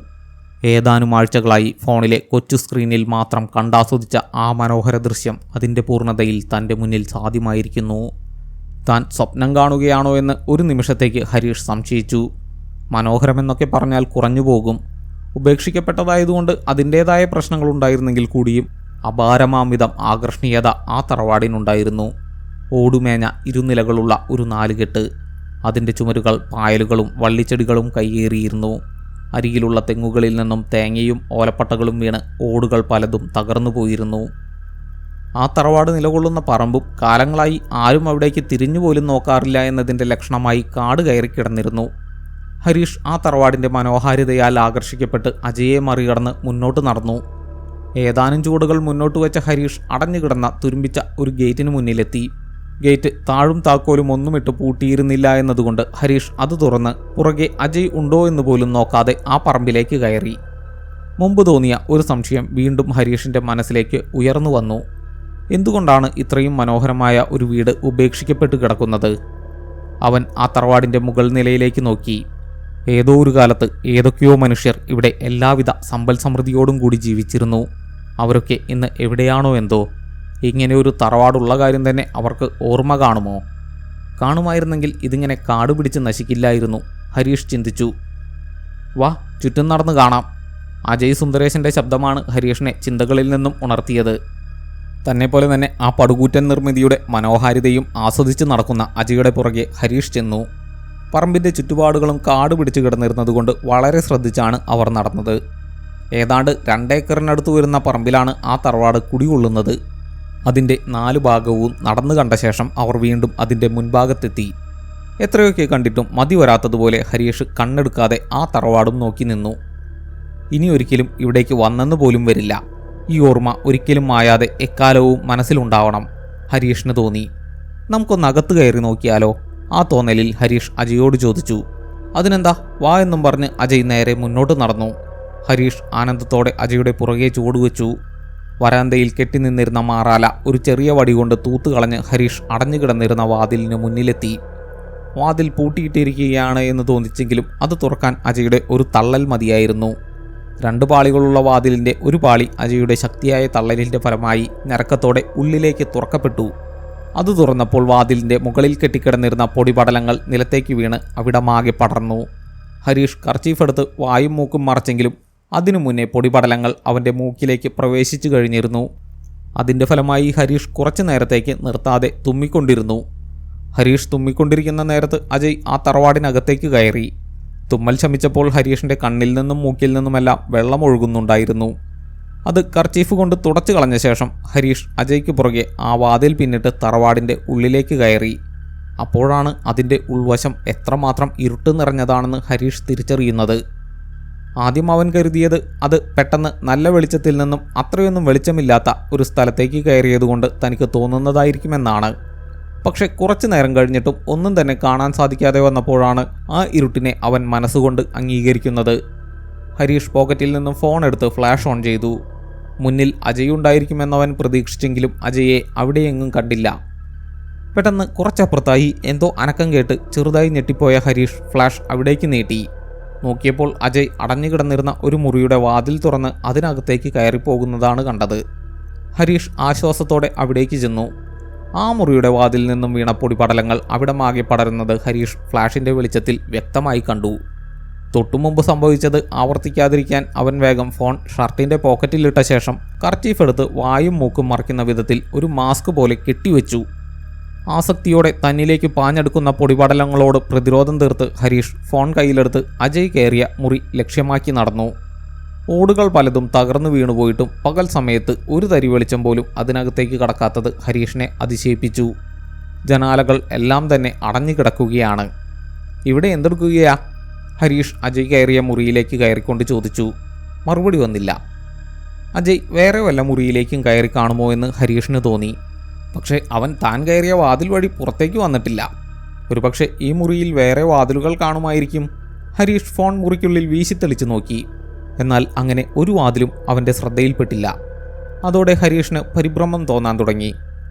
ഏതാനും ആഴ്ചകളായി ഫോണിലെ കൊച്ചു സ്ക്രീനിൽ മാത്രം കണ്ടാസ്വദിച്ച ആ മനോഹര ദൃശ്യം അതിൻ്റെ പൂർണ്ണതയിൽ തൻ്റെ മുന്നിൽ സാധ്യമായിരിക്കുന്നു. താൻ സ്വപ്നം കാണുകയാണോ എന്ന് ഒരു നിമിഷത്തേക്ക് ഹരീഷ് സംശയിച്ചു. മനോഹരമെന്നൊക്കെ പറഞ്ഞാൽ കുറഞ്ഞു പോകും. ഉപേക്ഷിക്കപ്പെട്ടതായതുകൊണ്ട് അതിൻ്റേതായ പ്രശ്നങ്ങളുണ്ടായിരുന്നെങ്കിൽ കൂടിയും അപാരമാംവിധം ആകർഷണീയത ആ തറവാടിനുണ്ടായിരുന്നു. ഓടുമേഞ്ഞ ഇരുനിലകളുള്ള ഒരു നാലുകെട്ട്. അതിൻ്റെ ചുമരുകൾ പായലുകളും വള്ളിച്ചെടികളും കയ്യേറിയിരുന്നു. അരികിലുള്ള തെങ്ങുകളിൽ നിന്നും തേങ്ങയും ഓലപ്പട്ടകളും വീണ് ഓടുകൾ പലതും തകർന്നു പോയിരുന്നു. ആ തറവാട് നിലകൊള്ളുന്ന പറമ്പും കാലങ്ങളായി ആരും അവിടേക്ക് തിരിഞ്ഞുപോലും നോക്കാറില്ല എന്നതിൻ്റെ ലക്ഷണമായി കാട് കയറിക്കിടന്നിരുന്നു. ഹരീഷ് ആ തറവാടിൻ്റെ മനോഹാരിതയാൽ ആകർഷിക്കപ്പെട്ട് അജയെ മറികടന്ന് മുന്നോട്ട് നടന്നു. ഏതാനും ചുവടുകൾ മുന്നോട്ട് വെച്ച ഹരീഷ് അടഞ്ഞുകിടന്ന തുരുമ്പിച്ച ഒരു ഗേറ്റിന് മുന്നിലെത്തി. ഗേറ്റ് താഴും താക്കോലും ഒന്നുമിട്ട് പൂട്ടിയിരുന്നില്ല എന്നതുകൊണ്ട് ഹരീഷ് അത് തുറന്ന് പുറകെ അജയ് ഉണ്ടോ എന്ന് പോലും നോക്കാതെ ആ പറമ്പിലേക്ക് കയറി. മുമ്പ് തോന്നിയ ഒരു സംശയം വീണ്ടും ഹരീഷിൻ്റെ മനസ്സിലേക്ക് ഉയർന്നു വന്നു. എന്തുകൊണ്ടാണ് ഇത്രയും മനോഹരമായ ഒരു വീട് ഉപേക്ഷിക്കപ്പെട്ട് കിടക്കുന്നത്? അവൻ ആ തറവാടിൻ്റെ മുകൾ നിലയിലേക്ക് നോക്കി. ഏതോ ഒരു കാലത്ത് ഏതൊക്കെയോ മനുഷ്യർ ഇവിടെ എല്ലാവിധ സമ്പൽ സമൃദ്ധിയോടും കൂടി ജീവിച്ചിരുന്നു. അവരൊക്കെ ഇന്ന് എവിടെയാണോ എന്തോ. ഇങ്ങനെ ഒരു തറവാടുള്ള കാര്യം തന്നെ അവർക്ക് ഓർമ്മ കാണുമോ? കാണുമായിരുന്നെങ്കിൽ ഇതിങ്ങനെ കാടുപിടിച്ച് നശിക്കില്ലായിരുന്നു, ഹരീഷ് ചിന്തിച്ചു. വാ, ചുറ്റും നടന്ന് കാണാം. അജയ് സുന്ദരേശൻ്റെ ശബ്ദമാണ് ഹരീഷിനെ ചിന്തകളിൽ നിന്നും ഉണർത്തിയത്. തന്നെപ്പോലെ തന്നെ ആ പടുകൂറ്റൻ നിർമ്മിതിയുടെ മനോഹാരിതയും ആസ്വദിച്ച് നടക്കുന്ന അജയുടെ പുറകെ ഹരീഷ് ചെന്നു. പറമ്പിൻ്റെ ചുറ്റുപാടുകളും കാട് പിടിച്ചു കിടന്നിരുന്നതുകൊണ്ട് വളരെ ശ്രദ്ധിച്ചാണ് അവർ നടന്നത്. ഏതാണ്ട് 2 ഏക്കറിനടുത്ത് വരുന്ന പറമ്പിലാണ് ആ തറവാട് കുടികൊള്ളുന്നത്. അതിൻ്റെ 4 ഭാഗവും നടന്നു കണ്ട ശേഷം അവർ വീണ്ടും അതിൻ്റെ മുൻഭാഗത്തെത്തി. എത്രയൊക്കെ കണ്ടിട്ടും മതി വരാത്തതുപോലെ ഹരീഷ് കണ്ണെടുക്കാതെ ആ തറവാടും നോക്കി നിന്നു. ഇനി ഒരിക്കലും ഇവിടേക്ക് വന്നെന്ന് പോലും വരില്ല. ഈ ഓർമ്മ ഒരിക്കലും മായാതെ എക്കാലവും മനസ്സിലുണ്ടാവണം, ഹരീഷിന് തോന്നി. നമുക്കൊന്നകത്ത് കയറി നോക്കിയാലോ? ആ തോന്നലിൽ ഹരീഷ് അജയോട് ചോദിച്ചു. അതിനെന്താ, വാ എന്നും പറഞ്ഞ് അജയ് നേരെ മുന്നോട്ട് നടന്നു. ഹരീഷ് ആനന്ദത്തോടെ അജയുടെ പുറകെ ചുവടുവെച്ചു. വരാന്തയിൽ കെട്ടിനിന്നിരുന്ന മാറാല ഒരു ചെറിയ വടി കൊണ്ട് തൂത്തുകളഞ്ഞ് ഹരീഷ് അടഞ്ഞു കിടന്നിരുന്ന വാതിലിന് മുന്നിലെത്തി. വാതിൽ പൂട്ടിയിട്ടിരിക്കുകയാണ് എന്ന് തോന്നിച്ചെങ്കിലും അത് തുറക്കാൻ അജയുടെ ഒരു തള്ളൽ മതിയായിരുന്നു. 2 പാളികളുള്ള വാതിലിൻ്റെ ഒരു പാളി അജയുടെ ശക്തിയായ തള്ളലിൻ്റെ ഫലമായി ഞരക്കത്തോടെ ഉള്ളിലേക്ക് തുറക്കപ്പെട്ടു. അത് തുറന്നപ്പോൾ വാതിലിൻ്റെ മുകളിൽ കെട്ടിക്കിടന്നിരുന്ന പൊടിപടലങ്ങൾ നിലത്തേക്ക് വീണ് അവിടമാകെ പടർന്നു. ഹരീഷ് കർച്ചീഫ് എടുത്ത് വായും മൂക്കും മറച്ചെങ്കിലും അതിനു മുന്നേ പൊടിപടലങ്ങൾ അവൻ്റെ മൂക്കിലേക്ക് പ്രവേശിച്ചു കഴിഞ്ഞിരുന്നു. അതിൻ്റെ ഫലമായി ഹരീഷ് കുറച്ചു നേരത്തേക്ക് നിർത്താതെ തുമ്മിക്കൊണ്ടിരുന്നു. ഹരീഷ് തുമ്മിക്കൊണ്ടിരിക്കുന്ന നേരത്ത് അജയ് ആ തറവാടിനകത്തേക്ക് കയറി. തുമ്മൽ ശമിച്ചപ്പോൾ ഹരീഷിൻ്റെ കണ്ണിൽ നിന്നും മൂക്കിൽ നിന്നുമെല്ലാം വെള്ളം ഒഴുകുന്നുണ്ടായിരുന്നു. അത് കർച്ചീഫ് കൊണ്ട് തുടച്ചു കളഞ്ഞ ശേഷം ഹരീഷ് അജയ്ക്ക് പുറകെ ആ വാതിൽ പിന്നിട്ട് തറവാടിൻ്റെ ഉള്ളിലേക്ക് കയറി. അപ്പോഴാണ് അതിൻ്റെ ഉൾവശം എത്രമാത്രം ഇരുട്ട് നിറഞ്ഞതാണെന്ന് ഹരീഷ് തിരിച്ചറിയുന്നത്. ആദ്യം അവൻ കരുതിയത് അത് പെട്ടെന്ന് നല്ല വെളിച്ചത്തിൽ നിന്നും അത്രയൊന്നും വെളിച്ചമില്ലാത്ത ഒരു സ്ഥലത്തേക്ക് കയറിയതുകൊണ്ട് തനിക്ക് തോന്നുന്നതായിരിക്കുമെന്നാണ്. പക്ഷെ കുറച്ചു നേരം കഴിഞ്ഞിട്ടും ഒന്നും തന്നെ കാണാൻ സാധിക്കാതെ വന്നപ്പോഴാണ് ആ ഇരുട്ടിനെ അവൻ മനസ്സുകൊണ്ട് അംഗീകരിക്കുന്നത്. ഹരീഷ് പോക്കറ്റിൽ നിന്നും ഫോൺ എടുത്ത് ഫ്ലാഷ് ഓൺ ചെയ്തു. മുന്നിൽ അജയ് ഉണ്ടായിരിക്കുമെന്നവൻ പ്രതീക്ഷിച്ചെങ്കിലും അജയെ അവിടെയെങ്ങും കണ്ടില്ല. പെട്ടെന്ന് കുറച്ചപ്പുറത്തായി എന്തോ അനക്കം കേട്ട് ചെറുതായി ഞെട്ടിപ്പോയ ഹരീഷ് ഫ്ലാഷ് അവിടേക്ക് നീട്ടി. നോക്കിയപ്പോൾ അജയ് അടഞ്ഞു കിടന്നിരുന്ന ഒരു മുറിയുടെ വാതിൽ തുറന്ന് അതിനകത്തേക്ക് കയറിപ്പോകുന്നതാണ് കണ്ടത്. ഹരീഷ് ആശ്വാസത്തോടെ അവിടേക്ക് ചെന്നു. ആ മുറിയുടെ വാതിൽ നിന്നും വീണ പൊടിപടലങ്ങൾ അവിടമാകെ പടരുന്നത് ഹരീഷ് ഫ്ലാഷിൻ്റെ വെളിച്ചത്തിൽ വ്യക്തമായി കണ്ടു. തൊട്ടുമുമ്പ് സംഭവിച്ചത് ആവർത്തിക്കാതിരിക്കാൻ അവൻ വേഗം ഫോൺ ഷർട്ടിൻ്റെ പോക്കറ്റിലിട്ട ശേഷം കർച്ചീഫ് എടുത്ത് വായും മൂക്കും മറയ്ക്കുന്ന വിധത്തിൽ ഒരു മാസ്ക് പോലെ കെട്ടിവെച്ചു. ആസക്തിയോടെ തന്നിലേക്ക് പാഞ്ഞെടുക്കുന്ന പൊടിപടലങ്ങളോട് പ്രതിരോധം തീർത്ത് ഹരീഷ് ഫോൺ കയ്യിലെടുത്ത് അജയ് കയറിയ മുറി ലക്ഷ്യമാക്കി നടന്നു. ഓടുകൾ പലതും തകർന്നു വീണുപോയിട്ടും പകൽ സമയത്ത് ഒരു തരി വെളിച്ചം പോലും അതിനകത്തേക്ക് കടക്കാത്തത് ഹരീഷിനെ അതിശയിപ്പിച്ചു. ജനാലകൾ എല്ലാം തന്നെ അടഞ്ഞു കിടക്കുകയാണ്. ഇവിടെ എന്തെടുക്കുകയാ? ഹരീഷ് അജയ് കയറിയ മുറിയിലേക്ക് കയറിക്കൊണ്ട് ചോദിച്ചു. മറുപടി വന്നില്ല. അജയ് വേറെ വല്ല മുറിയിലേക്കും കയറി കാണുമോ എന്ന് ഹരീഷിന് തോന്നി. പക്ഷേ അവൻ താൻ കയറിയ വാതിൽ വഴി പുറത്തേക്ക് വന്നിട്ടില്ല. ഒരുപക്ഷെ ഈ മുറിയിൽ വേറെ വാതിലുകൾ കാണുമായിരിക്കും. ഹരീഷ് ഫോൺ മുറിക്കുള്ളിൽ വീശിത്തെളിച്ച് നോക്കി. എന്നാൽ അങ്ങനെ ഒരു വാതിലും അവൻ്റെ ശ്രദ്ധയിൽപ്പെട്ടില്ല. അതോടെ ഹരീഷിന് പരിഭ്രമം തോന്നാൻ തുടങ്ങി.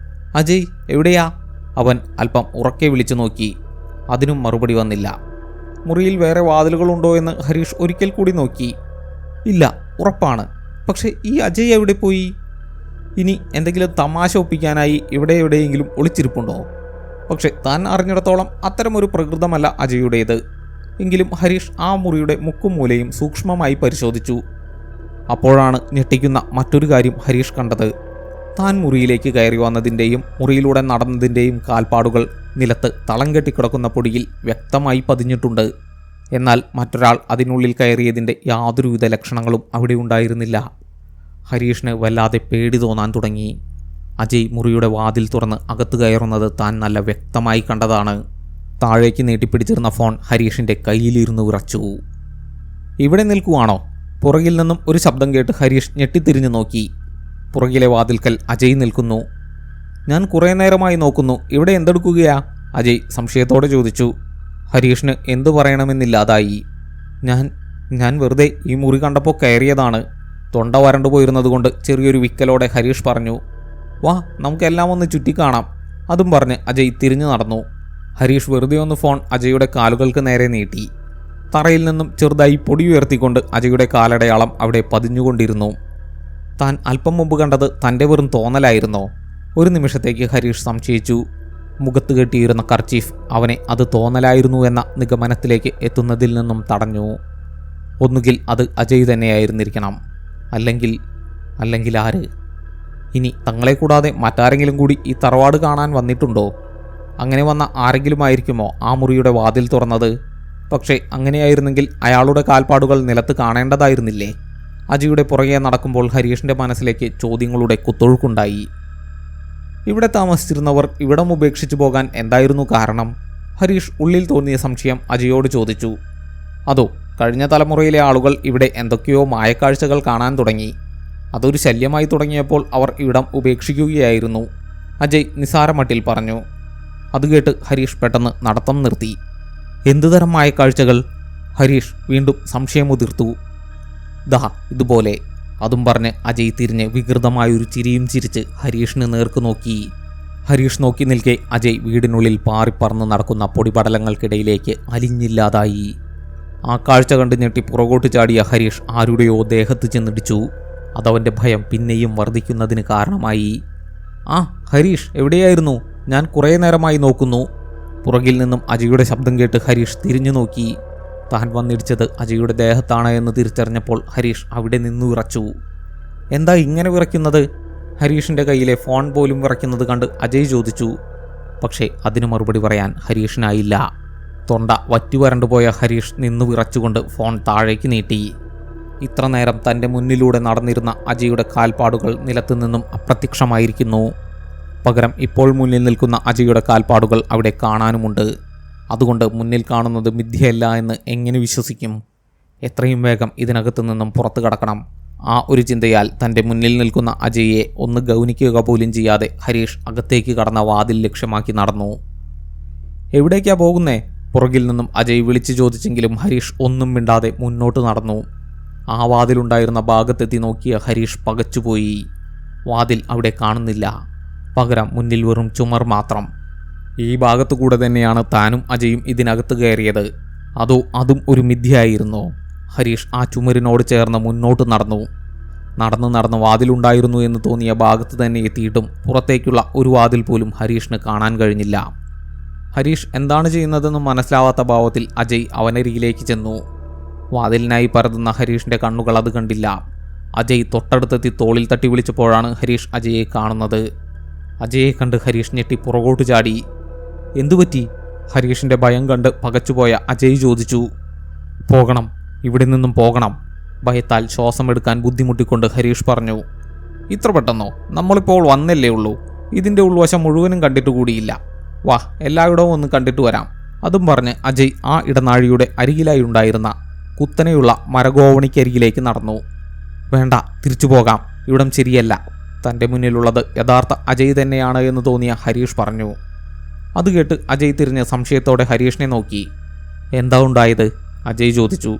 അജയ് എവിടെയാ? അവൻ അല്പം ഉറക്കെ വിളിച്ചു നോക്കി. അതിനും മറുപടി വന്നില്ല. മുറിയിൽ വേറെ വാതിലുകളുണ്ടോ എന്ന് ഹരീഷ് ഒരിക്കൽ കൂടി നോക്കി. ഇല്ല, ഉറപ്പാണ്. പക്ഷേ ഈ അജയ് എവിടെ പോയി? ഇനി എന്തെങ്കിലും തമാശ ഒപ്പിക്കാനായി എവിടെയെങ്കിലും ഒളിച്ചിരിപ്പുണ്ടോ? പക്ഷെ താൻ അറിഞ്ഞിടത്തോളം അത്തരമൊരു പ്രകൃതമല്ല അജയുടേത്. എങ്കിലും ഹരീഷ് ആ മുറിയുടെ മുക്കും മൂലയും സൂക്ഷ്മമായി പരിശോധിച്ചു. അപ്പോഴാണ് ഞെട്ടിക്കുന്ന മറ്റൊരു കാര്യം ഹരീഷ് കണ്ടത്. താൻ മുറിയിലേക്ക് കയറി വന്നതിൻ്റെയും മുറിയിലൂടെ നടന്നതിൻ്റെയും കാൽപ്പാടുകൾ നിലത്ത് തളം കെട്ടിക്കിടക്കുന്ന പൊടിയിൽ വ്യക്തമായി പതിഞ്ഞിട്ടുണ്ട്. എന്നാൽ മറ്റൊരാൾ അതിനുള്ളിൽ കയറിയതിൻ്റെ യാതൊരുവിധ ലക്ഷണങ്ങളും അവിടെ ഉണ്ടായിരുന്നില്ല. ഹരീഷിന് വല്ലാതെ പേടി തോന്നാൻ തുടങ്ങി. അജയ് മുറിയുടെ വാതിൽ തുറന്ന് അകത്ത് കയറുന്നത് താൻ നല്ല വ്യക്തമായി കണ്ടതാണ്. താഴേക്ക് നീട്ടിപ്പിടിച്ചിരുന്ന ഫോൺ ഹരീഷിൻ്റെ കയ്യിലിരുന്ന് ഉറച്ചു. ഇവിടെ നിൽക്കുവാണോ? പുറകിൽ നിന്നും ഒരു ശബ്ദം കേട്ട് ഹരീഷ് ഞെട്ടിത്തിരിഞ്ഞു നോക്കി. പുറകിലെ വാതിൽക്കൽ അജയ് നിൽക്കുന്നു. ഞാൻ കുറേ നേരമായി നോക്കുന്നു, ഇവിടെ എന്തെടുക്കുകയാ? അജയ് സംശയത്തോടെ ചോദിച്ചു. ഹരീഷിന് എന്തു പറയണമെന്നില്ലാതായി. ഞാൻ വെറുതെ ഈ മുറി കണ്ടപ്പോൾ കയറിയതാണ്. തൊണ്ട വരണ്ടുപോയിരുന്നതുകൊണ്ട് ചെറിയൊരു വിക്കലോടെ ഹരീഷ് പറഞ്ഞു. വാ, നമുക്കെല്ലാം ഒന്ന് ചുറ്റിക്കാണാം. അതും പറഞ്ഞ് അജയ് തിരിഞ്ഞു നടന്നു. ഹരീഷ് വെറുതെ ഒന്ന് ഫോൺ അജയുടെ കാലുകൾക്ക് നേരെ നീട്ടി. തറയിൽ നിന്നും ചെറുതായി പൊടി ഉയർത്തിക്കൊണ്ട് അജയുടെ കാലടയാളം അവിടെ പതിഞ്ഞുകൊണ്ടിരുന്നു. താൻ അല്പം മുമ്പ് കണ്ടത് തൻ്റെ വെറും തോന്നലായിരുന്നോ? ഒരു നിമിഷത്തേക്ക് ഹരീഷ് സംശയിച്ചു. മുഖത്ത് കെട്ടിയിരുന്ന കർച്ചീഫ് അവനെ അത് തോന്നലായിരുന്നു എന്ന നിഗമനത്തിലേക്ക് എത്തുന്നതിൽ നിന്നും തടഞ്ഞു. ഒന്നുകിൽ അത് അജയ് തന്നെയായിരുന്നിരിക്കണം, അല്ലെങ്കിൽ ആര്? ഇനി തങ്ങളെ കൂടാതെ മറ്റാരെങ്കിലും കൂടി ഈ തറവാട് കാണാൻ വന്നിട്ടുണ്ടോ? അങ്ങനെ വന്ന ആരെങ്കിലും ആയിരിക്കുമോ ആ മുറിയുടെ വാതിൽ തുറന്നത്? പക്ഷേ അങ്ങനെയായിരുന്നെങ്കിൽ അയാളുടെ കാൽപ്പാടുകൾ നിലത്ത് കാണേണ്ടതായിരുന്നില്ലേ? അജയുടെ പുറകെ നടക്കുമ്പോൾ ഹരീഷിൻ്റെ മനസ്സിലേക്ക് ചോദ്യങ്ങളുടെ കുത്തൊഴുക്കുണ്ടായി. ഇവിടെ താമസിച്ചിരുന്നവർ ഇവിടം ഉപേക്ഷിച്ചു പോകാൻ എന്തായിരുന്നു കാരണം? ഹരീഷ് ഉള്ളിൽ തോന്നിയ സംശയം അജയോട് ചോദിച്ചു. അതോ കഴിഞ്ഞ തലമുറയിലെ ആളുകൾ ഇവിടെ എന്തൊക്കെയോ മായക്കാഴ്ചകൾ കാണാൻ തുടങ്ങി. അതൊരു ശല്യമായി തുടങ്ങിയപ്പോൾ അവർ ഇവിടം ഉപേക്ഷിക്കുകയായിരുന്നു, അജയ് നിസാരമട്ടിൽ പറഞ്ഞു. അത് കേട്ട് ഹരീഷ് പെട്ടെന്ന് നടത്തം നിർത്തി. എന്തുതരം മായക്കാഴ്ചകൾ? ഹരീഷ് വീണ്ടും സംശയമുതിർത്തു. ദാ ഇതുപോലെ. അതും പറഞ്ഞ് അജയ് തിരിഞ്ഞ് വികൃതമായൊരു ചിരിയും ചിരിച്ച് ഹരീഷിന് നേർക്ക് നോക്കി. ഹരീഷ് നോക്കി നിൽക്കെ അജയ് വീടിനുള്ളിൽ പാറിപ്പറന്ന് നടക്കുന്ന പൊടിപടലങ്ങൾക്കിടയിലേക്ക് അലിഞ്ഞില്ലാതായി. ആ കാഴ്ച കണ്ട് ഞെട്ടി പുറകോട്ട് ചാടിയ ഹരീഷ് ആരുടെയോ ദേഹത്ത് ചെന്നിടിച്ചു. അതവൻ്റെ ഭയം പിന്നെയും വർദ്ധിക്കുന്നതിന് കാരണമായി. ആ ഹരീഷ്, എവിടെയായിരുന്നു? ഞാൻ കുറേ നേരമായി നോക്കുന്നു. പുറകിൽ നിന്നും അജയുടെ ശബ്ദം കേട്ട് ഹരീഷ് തിരിഞ്ഞു നോക്കി. താൻ വന്നിടിച്ചത് അജയുടെ ദേഹത്താണ് എന്ന് തിരിച്ചറിഞ്ഞപ്പോൾ ഹരീഷ് അവിടെ നിന്നു വിറച്ചു. എന്താ ഇങ്ങനെ വിറയ്ക്കുന്നത്? ഹരീഷിൻ്റെ കയ്യിലെ ഫോൺ പോലും വിറയ്ക്കുന്നത് കണ്ട് അജയ് ചോദിച്ചു. പക്ഷേ അതിന് മറുപടി പറയാൻ ഹരീഷിനായില്ല. തൊണ്ട വറ്റുവരണ്ടുപോയ ഹരീഷ് നിന്നു വിറച്ചുകൊണ്ട് ഫോൺ താഴേക്ക് നീട്ടി. ഇത്ര നേരം തൻ്റെ മുന്നിലൂടെ നടന്നിരുന്ന അജയുടെ കാൽപ്പാടുകൾ നിലത്തു നിന്നും അപ്രത്യക്ഷമായിരിക്കുന്നു. പകരം ഇപ്പോൾ മുന്നിൽ നിൽക്കുന്ന അജയുടെ കാൽപ്പാടുകൾ അവിടെ കാണാനുമുണ്ട്. അതുകൊണ്ട് മുന്നിൽ കാണുന്നത് മിഥ്യയല്ല എന്ന് എങ്ങനെ വിശ്വസിക്കും? എത്രയും വേഗം ഇതിനകത്തു നിന്നും പുറത്തു കടക്കണം. ആ ഒരു ചിന്തയാൽ തൻ്റെ മുന്നിൽ നിൽക്കുന്ന അജയെ ഒന്ന് ഗൗനിക്കുക പോലും ചെയ്യാതെ ഹരീഷ് അകത്തേക്ക് കടന്ന വാതിൽ ലക്ഷ്യമാക്കി നടന്നു. എവിടേക്കാ പോകുന്നേ? പുറകിൽ നിന്നും അജയ് വിളിച്ചു ചോദിച്ചെങ്കിലും ഹരീഷ് ഒന്നും മിണ്ടാതെ മുന്നോട്ട് നടന്നു. ആ വാതിലുണ്ടായിരുന്ന ഭാഗത്തെത്തി നോക്കിയ ഹരീഷ് പകച്ചുപോയി. വാതിൽ അവിടെ കാണുന്നില്ല. പകരം മുന്നിൽ വെറും ചുമർ മാത്രം. ഈ ഭാഗത്തുകൂടെ തന്നെയാണ് താനും അജയും ഇതിനകത്ത് കയറിയത്. അതോ അതും ഒരു മിഥ്യയായിരുന്നോ? ഹരീഷ് ആ ചുമരിനോട് ചേർന്ന് മുന്നോട്ട് നടന്ന് വാതിലുണ്ടായിരുന്നു എന്ന് തോന്നിയ ഭാഗത്ത് തന്നെ എത്തിയിട്ടും പുറത്തേക്കുള്ള ഒരു വാതിൽ പോലും ഹരീഷിന് കാണാൻ കഴിഞ്ഞില്ല. ഹരീഷ് എന്താണ് ചെയ്യുന്നതെന്ന് മനസ്സിലാവാത്ത ഭാവത്തിൽ അജയ് അവനരികിലേക്ക് ചെന്നു. വാതിലിനായി പരതുന്ന ഹരീഷിൻ്റെ കണ്ണുകൾ അത് കണ്ടില്ല. അജയ് തൊട്ടടുത്തെത്തി തോളിൽ തട്ടി വിളിച്ചപ്പോഴാണ് ഹരീഷ് അജയെ കാണുന്നത്. അജയെ കണ്ട് ഹരീഷ് ഞെട്ടി പുറകോട്ട് ചാടി. എന്തുപറ്റി? ഹരീഷിൻ്റെ ഭയം കണ്ട് പകച്ചുപോയ അജയ് ചോദിച്ചു. പോകണം, ഇവിടെ നിന്നും പോകണം. ഭയത്താൽ ശ്വാസമെടുക്കാൻ ബുദ്ധിമുട്ടിക്കൊണ്ട് ഹരീഷ് പറഞ്ഞു. ഇത്ര പെട്ടെന്നോ? നമ്മളിപ്പോൾ വന്നല്ലേ ഉള്ളൂ. ഇതിൻ്റെ ഉൾവശം മുഴുവനും കണ്ടിട്ട് കൂടിയില്ല. വാ, എല്ലായിടവും ഒന്ന് കണ്ടിട്ട് വരാം. അതും പറഞ്ഞ് അജയ് ആ ഇടനാഴിയുടെ അരികിലായി ഉണ്ടായിരുന്ന കുത്തനെയുള്ള മരഗോവണിക്കരികിലേക്ക് നടന്നു. വേണ്ട, തിരിച്ചു പോകാം. ഇവിടം ശരിയല്ല. തൻ്റെ മുന്നിലുള്ളത് യഥാർത്ഥ അജയ് തന്നെയാണ് എന്ന് തോന്നിയ ഹരീഷ് പറഞ്ഞു. അത് കേട്ട് അജയ് തിരിഞ്ഞ് സംശയത്തോടെ ഹരീഷിനെ നോക്കി. എന്താ ഉണ്ടായത്? അജയ് ചോദിച്ചു.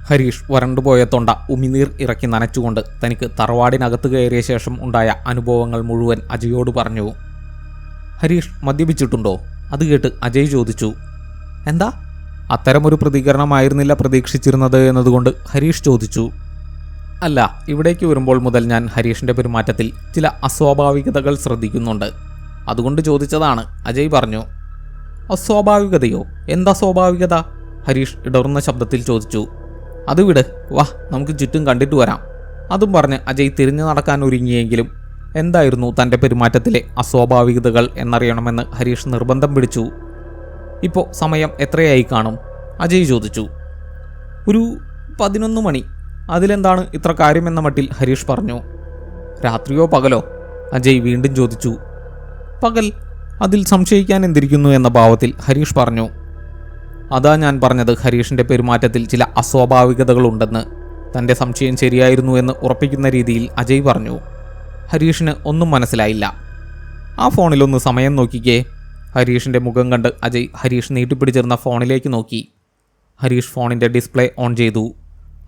ഹരീഷ് വരണ്ടുപോയ തൊണ്ട ഉമിനീർ ഇറക്കി നനച്ചുകൊണ്ട് തനിക്ക് തറവാടിനകത്ത് കയറിയ ശേഷം ഉണ്ടായ അനുഭവങ്ങൾ മുഴുവൻ അജയോട് പറഞ്ഞു. ഹരീഷ് മദ്യപിച്ചിട്ടുണ്ടോ? അത് കേട്ട് അജയ് ചോദിച്ചു. എന്താ? അത്തരമൊരു പ്രതികരണമായിരുന്നില്ല പ്രതീക്ഷിച്ചിരുന്നത് എന്നതുകൊണ്ട് ഹരീഷ് ചോദിച്ചു. അല്ല, ഇവിടേക്ക് വരുമ്പോൾ മുതൽ ഞാൻ ഹരീഷിൻ്റെ പെരുമാറ്റത്തിൽ ചില അസ്വാഭാവികതകൾ ശ്രദ്ധിക്കുന്നുണ്ട്. അതുകൊണ്ട് ചോദിച്ചതാണ്, അജയ് പറഞ്ഞു. അസ്വാഭാവികതയോ? എന്താ സ്വാഭാവികത? ഹരീഷ് ഇടറുന്ന ശബ്ദത്തിൽ ചോദിച്ചു. അത് വിട്, വാ നമുക്ക് ചുറ്റും കണ്ടിട്ട് വരാം. അതും പറഞ്ഞ് അജയ് തിരിഞ്ഞു നടക്കാൻ ഒരുങ്ങിയെങ്കിലും എന്തായിരുന്നു തൻ്റെ പെരുമാറ്റത്തിലെ അസ്വാഭാവികതകൾ എന്നറിയണമെന്ന് ഹരീഷ് നിർബന്ധം പിടിച്ചു. ഇപ്പോൾ സമയം എത്രയായി കാണും? അജയ് ചോദിച്ചു. ഒരു 11 മണി. അതിലെന്താണ് ഇത്ര കാര്യമെന്ന മട്ടിൽ ഹരീഷ് പറഞ്ഞു. രാത്രിയോ പകലോ? അജയ് വീണ്ടും ചോദിച്ചു. പകൽ. അതിൽ സംശയിക്കാൻ എന്തിരിക്കുന്നു എന്ന ഭാവത്തിൽ ഹരീഷ് പറഞ്ഞു. അതാ ഞാൻ പറഞ്ഞത്, ഹരീഷിൻ്റെ പെരുമാറ്റത്തിൽ ചില അസ്വാഭാവികതകളുണ്ടെന്ന്. തൻ്റെ സംശയം ശരിയായിരുന്നു എന്ന് ഉറപ്പിക്കുന്ന രീതിയിൽ അജയ് പറഞ്ഞു. ഹരീഷിന് ഒന്നും മനസ്സിലായില്ല. ആ ഫോണിലൊന്ന് സമയം നോക്കിക്കേ. ഹരീഷിൻ്റെ മുഖം കണ്ട് അജയ് ഹരീഷ് നീട്ടിപ്പിടിച്ചിരുന്ന ഫോണിലേക്ക് നോക്കി. ഹരീഷ് ഫോണിൻ്റെ ഡിസ്പ്ലേ ഓൺ ചെയ്തു.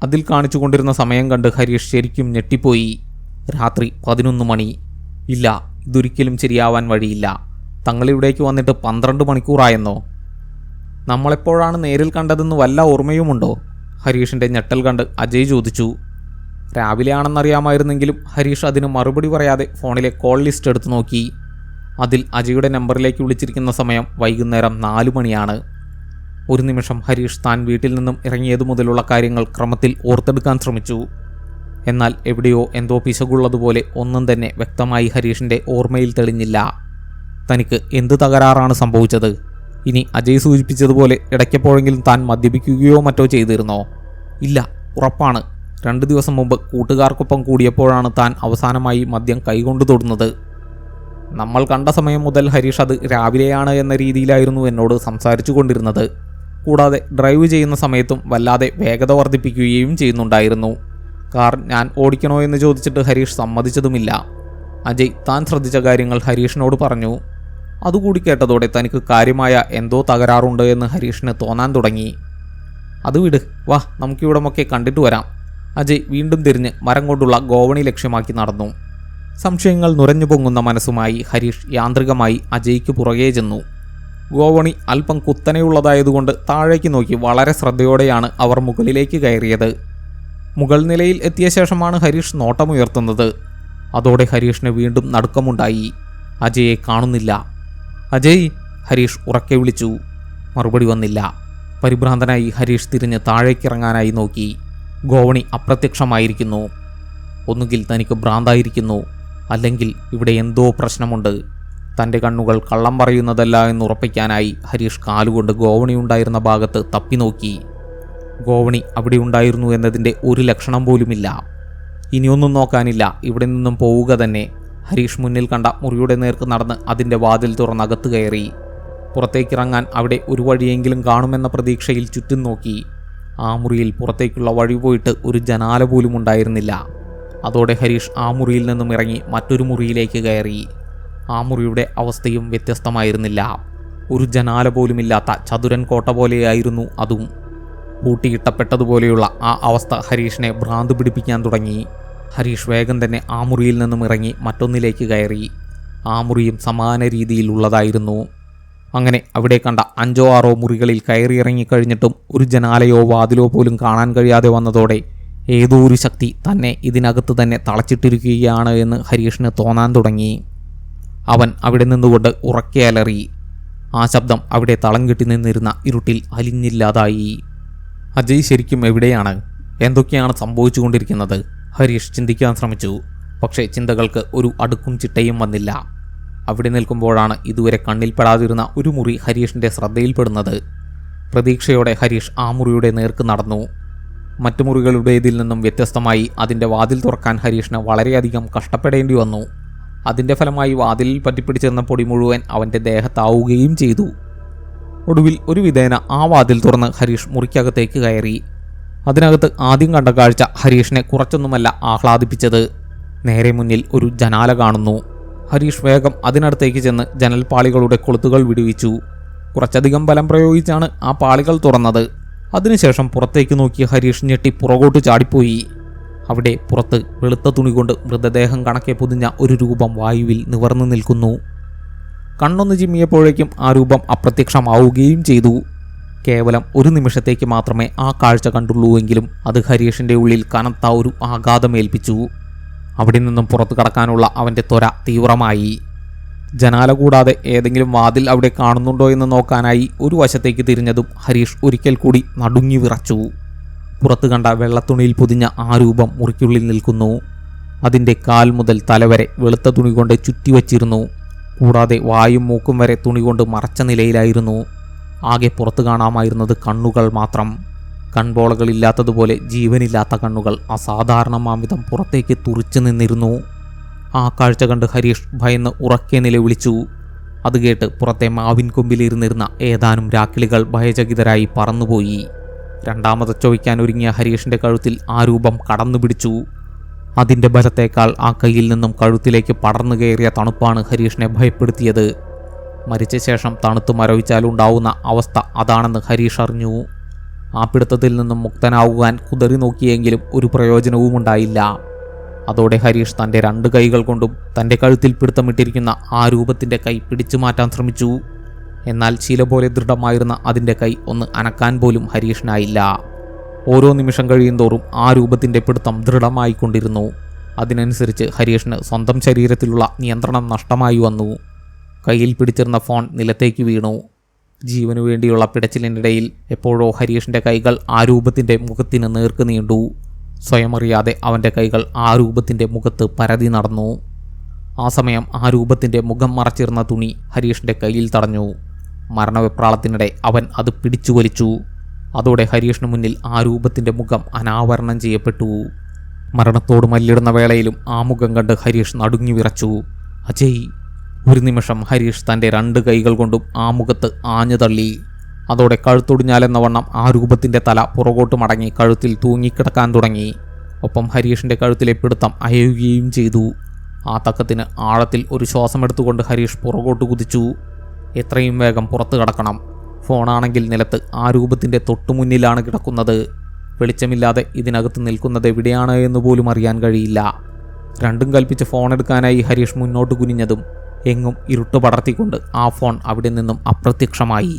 അതിൽ കാണിച്ചുകൊണ്ടിരുന്ന സമയം കണ്ട് ഹരീഷ് ശരിക്കും ഞെട്ടിപ്പോയി. രാത്രി 11 മണി. ഇല്ല, ഇതൊരിക്കലും ശരിയാവാൻ വഴിയില്ല. തങ്ങളിവിടേക്ക് വന്നിട്ട് 12 മണിക്കൂറായെന്നോ? നമ്മളെപ്പോഴാണ് നേരിൽ കണ്ടതെന്ന് വല്ല ഓർമ്മയുമുണ്ടോ? ഹരീഷിൻ്റെ ഞെട്ടൽ കണ്ട് അജയ് ചോദിച്ചു. രാവിലെയാണെന്നറിയാമായിരുന്നെങ്കിലും ഹരീഷ് അതിന് മറുപടി പറയാതെ ഫോണിലെ കോൾ ലിസ്റ്റ് എടുത്തു നോക്കി. അതിൽ അജയുടെ നമ്പറിലേക്ക് വിളിച്ചിരിക്കുന്ന സമയം വൈകുന്നേരം 4 മണിയാണ്. ഒരു നിമിഷം ഹരീഷ് താൻ വീട്ടിൽ നിന്നും ഇറങ്ങിയതു മുതലുള്ള കാര്യങ്ങൾ ക്രമത്തിൽ ഓർത്തെടുക്കാൻ ശ്രമിച്ചു. എന്നാൽ എവിടെയോ എന്തോ പിശകുള്ളതുപോലെ ഒന്നും തന്നെ വ്യക്തമായി ഹരീഷിൻ്റെ ഓർമ്മയിൽ തെളിഞ്ഞില്ല. തനിക്ക് എന്ത് തകരാറാണ് സംഭവിച്ചത്? ഇനി അജയ് സൂചിപ്പിച്ചതുപോലെ ഇടയ്ക്കെപ്പോഴെങ്കിലും താൻ മദ്യപിക്കുകയോ മറ്റോ ചെയ്തിരുന്നോ? ഇല്ല, ഉറപ്പാണ്. 2 ദിവസം മുമ്പ് കൂട്ടുകാർക്കൊപ്പം കൂടിയപ്പോഴാണ് താൻ അവസാനമായി മദ്യം കൈകൊണ്ട് തൊടുന്നത്. നമ്മൾ കണ്ട സമയം മുതൽ ഹരീഷ് അത് രാവിലെയാണ് എന്ന രീതിയിലായിരുന്നു എന്നോട് സംസാരിച്ചു കൊണ്ടിരുന്നത്. കൂടാതെ ഡ്രൈവ് ചെയ്യുന്ന സമയത്തും വല്ലാതെ വേഗത വർദ്ധിപ്പിക്കുകയും ചെയ്യുന്നുണ്ടായിരുന്നു. കാർ ഞാൻ ഓടിക്കണോ എന്ന് ചോദിച്ചിട്ട് ഹരീഷ് സമ്മതിച്ചതുമില്ല. അജയ് താൻ ശ്രദ്ധിച്ച കാര്യങ്ങൾ ഹരീഷിനോട് പറഞ്ഞു. അതുകൂടി കേട്ടതോടെ തനിക്ക് കാര്യമായ എന്തോ തകരാറുണ്ട് എന്ന് ഹരീഷിന് തോന്നാൻ തുടങ്ങി. അത് വിട്, വാ നമുക്കിവിടമൊക്കെ കണ്ടിട്ട് വരാം. അജയ് വീണ്ടും തിരിഞ്ഞ് മരം കൊണ്ടുള്ള ഗോവണി ലക്ഷ്യമാക്കി നടന്നു. സംശയങ്ങൾ നുരഞ്ഞു പൊങ്ങുന്ന മനസ്സുമായി ഹരീഷ് യാന്ത്രികമായി അജയ്ക്ക് പുറകെ ചെന്നു. ഗോവണി അല്പം കുത്തനെയുള്ളതായതുകൊണ്ട് താഴേക്ക് നോക്കി വളരെ ശ്രദ്ധയോടെയാണ് അവർ മുകളിലേക്ക് കയറിയത്. മുകൾ നിലയിൽ എത്തിയ ശേഷമാണ് ഹരീഷ് നോട്ടമുയർത്തുന്നത്. അതോടെ ഹരീഷിന് വീണ്ടും നടുക്കമുണ്ടായി. അജയെ കാണുന്നില്ല. അജയ്, ഹരീഷ് ഉറക്കെ വിളിച്ചു. മറുപടി വന്നില്ല. പരിഭ്രാന്തനായി ഹരീഷ് തിരിഞ്ഞ് താഴേക്കിറങ്ങാനായി നോക്കി. ഗോവണി അപ്രത്യക്ഷമായിരിക്കുന്നു. ഒന്നുകിൽ തനിക്ക് ഭ്രാന്തായിരിക്കുന്നു, അല്ലെങ്കിൽ ഇവിടെ എന്തോ പ്രശ്നമുണ്ട്. തൻ്റെ കണ്ണുകൾ കള്ളം പറയുന്നതല്ല എന്നുറപ്പിക്കാനായി ഹരീഷ് കാലുകൊണ്ട് ഗോവണി ഉണ്ടായിരുന്ന ഭാഗത്ത് തപ്പി നോക്കി. ഗോവണി അവിടെ ഉണ്ടായിരുന്നു എന്നതിൻ്റെ ഒരു ലക്ഷണം പോലുമില്ല. ഇനിയൊന്നും നോക്കാനില്ല, ഇവിടെ നിന്നും പോവുക തന്നെ. ഹരീഷ് മുന്നിൽ കണ്ട മുറിയുടെ നേർക്ക് നടന്ന് അതിൻ്റെ വാതിൽ തുറന്നകത്ത് കയറി. പുറത്തേക്കിറങ്ങാൻ അവിടെ ഒരു വഴിയെങ്കിലും കാണുമെന്ന പ്രതീക്ഷയിൽ ചുറ്റും നോക്കി. ആ മുറിയിൽ പുറത്തേക്കുള്ള വഴി പോയിട്ട് ഒരു ജനാല പോലും ഉണ്ടായിരുന്നില്ല. അതോടെ ഹരീഷ് ആ മുറിയിൽ നിന്നും ഇറങ്ങി മറ്റൊരു മുറിയിലേക്ക് കയറി. ആ മുറിയുടെ അവസ്ഥയും വ്യത്യസ്തമായിരുന്നില്ല. ഒരു ജനാല പോലുമില്ലാത്ത ചതുരൻ കോട്ട പോലെയായിരുന്നു അതും. പൂട്ടിയിട്ടപ്പെട്ടതുപോലെയുള്ള ആ അവസ്ഥ ഹരീഷിനെ ഭ്രാന്ത് പിടിപ്പിക്കാൻ തുടങ്ങി. ഹരീഷ് വേഗം തന്നെ ആ മുറിയിൽ നിന്നും ഇറങ്ങി മറ്റൊന്നിലേക്ക് കയറി. ആ മുറിയും സമാന രീതിയിലുള്ളതായിരുന്നു. അങ്ങനെ അവിടെ കണ്ട 5-6 മുറികളിൽ കയറിയിറങ്ങിക്കഴിഞ്ഞിട്ടും ഒരു ജനാലയോ വാതിലോ പോലും കാണാൻ കഴിയാതെ വന്നതോടെ ഏതോ ഒരു ശക്തി തന്നെ ഇതിനകത്ത് തന്നെ തളച്ചിട്ടിരിക്കുകയാണ് എന്ന് ഹരീഷിന് തോന്നാൻ തുടങ്ങി. അവൻ അവിടെ നിന്നുകൊണ്ട് ഉറക്കെ അലറി. ആ ശബ്ദം അവിടെ തളം കെട്ടി നിന്നിരുന്ന ഇരുട്ടിൽ അലിഞ്ഞില്ലാതായി. അജയ് ശരിക്കും എവിടെയാണ്? എന്തൊക്കെയാണ് സംഭവിച്ചുകൊണ്ടിരിക്കുന്നത്? ഹരീഷ് ചിന്തിക്കാൻ ശ്രമിച്ചു. പക്ഷേ ചിന്തകൾക്ക് ഒരു അടുക്കും ചിട്ടയും വന്നില്ല. അവിടെ നിൽക്കുമ്പോഴാണ് ഇതുവരെ കണ്ണിൽപ്പെടാതിരുന്ന ഒരു മുറി ഹരീഷിൻ്റെ ശ്രദ്ധയിൽപ്പെടുന്നത്. പ്രതീക്ഷയോടെ ഹരീഷ് ആ മുറിയുടെ നേർക്ക് നടന്നു. മറ്റു മുറികളുടേതിൽ നിന്നും വ്യത്യസ്തമായി അതിൻ്റെ വാതിൽ തുറക്കാൻ ഹരീഷിന് വളരെയധികം കഷ്ടപ്പെടേണ്ടി വന്നു. അതിൻ്റെ ഫലമായി വാതിലിൽ പറ്റിപ്പിടിച്ചിരുന്ന പൊടി മുഴുവൻ അവൻ്റെ ദേഹത്താവുകയും ചെയ്തു. ഒടുവിൽ ഒരു വിധേന ആ വാതിൽ തുറന്ന് ഹരീഷ് മുറിക്കകത്തേക്ക് കയറി. അതിനകത്ത് ആദ്യം കണ്ട കാഴ്ച ഹരീഷിനെ കുറച്ചൊന്നുമല്ല ആഹ്ലാദിപ്പിച്ചത്. നേരെ മുന്നിൽ ഒരു ജനാല കാണുന്നു. ഹരീഷ് വേഗം അതിനടുത്തേക്ക് ചെന്ന് ജനൽപ്പാളികളുടെ കൊളുത്തുകൾ വിടുവിച്ചു. കുറച്ചധികം ബലം പ്രയോഗിച്ചാണ് ആ പാളികൾ തുറന്നത്. അതിനുശേഷം പുറത്തേക്ക് നോക്കിയ ഹരീഷ് ഞെട്ടി പുറകോട്ട് ചാടിപ്പോയി. അവിടെ പുറത്ത് വെളുത്ത തുണി കൊണ്ട് മൃതദേഹം കണക്കെ പൊതിഞ്ഞ ഒരു രൂപം വായുവിൽ നിവർന്നു നിൽക്കുന്നു. കണ്ണൊന്ന് ചിമ്മിയപ്പോഴേക്കും ആ രൂപം അപ്രത്യക്ഷമാവുകയും ചെയ്തു. കേവലം ഒരു നിമിഷത്തേക്ക് മാത്രമേ ആ കാഴ്ച കണ്ടുള്ളൂവെങ്കിലും അത് ഹരീഷിൻ്റെ ഉള്ളിൽ കനത്ത ഒരു ആഘാതമേൽപ്പിച്ചു. അവിടെ നിന്നും പുറത്തു കടക്കാനുള്ള അവൻ്റെ ത്വര തീവ്രമായി. ജനാല കൂടാതെ ഏതെങ്കിലും വാതിൽ അവിടെ കാണുന്നുണ്ടോ എന്ന് നോക്കാനായി ഒരു വശത്തേക്ക് തിരിഞ്ഞതും ഹരീഷ് ഒരിക്കൽ കൂടി നടുങ്ങി വിറച്ചു. പുറത്തു കണ്ട വെള്ളത്തുണിയിൽ പൊതിഞ്ഞ ആ രൂപം മുറിക്കുള്ളിൽ നിൽക്കുന്നു. അതിൻ്റെ കാൽ മുതൽ തലവരെ വെളുത്ത തുണി കൊണ്ട് ചുറ്റിവച്ചിരുന്നു. കൂടാതെ വായും മൂക്കും വരെ തുണി കൊണ്ട് മറച്ച നിലയിലായിരുന്നു. ആകെ പുറത്തു കാണാമായിരുന്നത് കണ്ണുകൾ മാത്രം. കൺപോളകളില്ലാത്തതുപോലെ ജീവനില്ലാത്ത കണ്ണുകൾ അസാധാരണമാംവിധം പുറത്തേക്ക് തുറിച്ചു നിന്നിരുന്നു. ആ കാഴ്ച കണ്ട് ഹരീഷ് ഭയന്ന് ഉറക്കെ നിലവിളിച്ചു. അത് കേട്ട് പുറത്തെ മാവിൻ കൊമ്പിലിരുന്നിരുന്ന ഏതാനും രാക്കിളികൾ ഭയചകിതരായി പറന്നുപോയി. രണ്ടാമത് ചോദിക്കാൻ ഒരുങ്ങിയ ഹരീഷിൻ്റെ കഴുത്തിൽ ആ രൂപം കടന്നു പിടിച്ചു. അതിൻ്റെ ബലത്തേക്കാൾ ആ കയ്യിൽ നിന്നും കഴുത്തിലേക്ക് പടർന്നു കയറിയ തണുപ്പാണ് ഹരീഷിനെ ഭയപ്പെടുത്തിയത്. മരിച്ച ശേഷം തണുത്തു മരവിച്ചാലുണ്ടാവുന്ന അവസ്ഥ അതാണെന്ന് ഹരീഷ് അറിഞ്ഞു. ആ പിടുത്തത്തിൽ നിന്നും മുക്തനാവുവാൻ കുതറി നോക്കിയെങ്കിലും ഒരു പ്രയോജനവും ഉണ്ടായില്ല. അതോടെ ഹരീഷ് തൻ്റെ 2 കൈകൾ കൊണ്ടും തൻ്റെ കഴുത്തിൽ പിടുത്തമിട്ടിരിക്കുന്ന ആ രൂപത്തിൻ്റെ കൈ പിടിച്ചു മാറ്റാൻ ശ്രമിച്ചു. എന്നാൽ ശീല പോലെ ദൃഢമായിരുന്ന അതിൻ്റെ കൈ ഒന്ന് അനക്കാൻ പോലും ഹരീഷിനായില്ല. ഓരോ നിമിഷം കഴിയുന്തോറും ആ രൂപത്തിൻ്റെ പിടുത്തം ദൃഢമായിക്കൊണ്ടിരുന്നു. അതിനനുസരിച്ച് ഹരീഷിന് സ്വന്തം ശരീരത്തിലുള്ള നിയന്ത്രണം നഷ്ടമായി വന്നു. കയ്യിൽ പിടിച്ചിരുന്ന ഫോൺ നിലത്തേക്ക് വീണു. ജീവനു വേണ്ടിയുള്ള പിടച്ചിലിനിടയിൽ എപ്പോഴോ ഹരീഷിൻ്റെ കൈകൾ ആ രൂപത്തിൻ്റെ മുഖത്തിന് നേർക്ക് നീണ്ടു. സ്വയം അറിയാതെ അവൻ്റെ കൈകൾ ആ രൂപത്തിൻ്റെ മുഖത്ത് പരതി നടന്നു. ആ സമയം ആ രൂപത്തിൻ്റെ മുഖം മറച്ചിരുന്ന തുണി ഹരീഷിൻ്റെ കയ്യിൽ തടഞ്ഞു. മരണവെപ്രാളത്തിനിടെ അവൻ അത് പിടിച്ചു വലിച്ചു. അതോടെ ഹരീഷിന് മുന്നിൽ ആ രൂപത്തിൻ്റെ മുഖം അനാവരണം ചെയ്യപ്പെട്ടു. മരണത്തോട് മല്ലിടുന്ന വേളയിലും ആ മുഖം കണ്ട് ഹരീഷ് നടുങ്ങി വിറച്ചു. അജയ്! ഒരു നിമിഷം ഹരീഷ് തൻ്റെ 2 കൈകൾ കൊണ്ടും ആ മുഖത്ത് ആഞ്ഞു തള്ളി. അതോടെ കഴുത്തൊടിഞ്ഞാലെന്ന വണ്ണം ആ രൂപത്തിൻ്റെ തല പുറകോട്ട് മടങ്ങി കഴുത്തിൽ തൂങ്ങിക്കിടക്കാൻ തുടങ്ങി. ഒപ്പം ഹരീഷിൻ്റെ കഴുത്തിലെ പിടുത്തം അയയുകയും ചെയ്തു. ആ തക്കത്തിന് ആഴത്തിൽ ഒരു ശ്വാസമെടുത്തുകൊണ്ട് ഹരീഷ് പുറകോട്ട് കുതിച്ചു. എത്രയും വേഗം പുറത്തു കടക്കണം. ഫോണാണെങ്കിൽ നിലത്ത് ആ രൂപത്തിൻ്റെ തൊട്ടുമുന്നിലാണ് കിടക്കുന്നത്. വെളിച്ചമില്ലാതെ ഇതിനകത്ത് നിൽക്കുന്നത് എവിടെയാണ് എന്ന് പോലും അറിയാൻ കഴിയില്ല. രണ്ടും കൽപ്പിച്ച് ഫോൺ എടുക്കാനായി ഹരീഷ് മുന്നോട്ട് കുനിഞ്ഞതും എങ്ങും ഇരുട്ട് പടർത്തിക്കൊണ്ട് ആ ഫോൺ അവിടെ നിന്നും അപ്രത്യക്ഷമായി.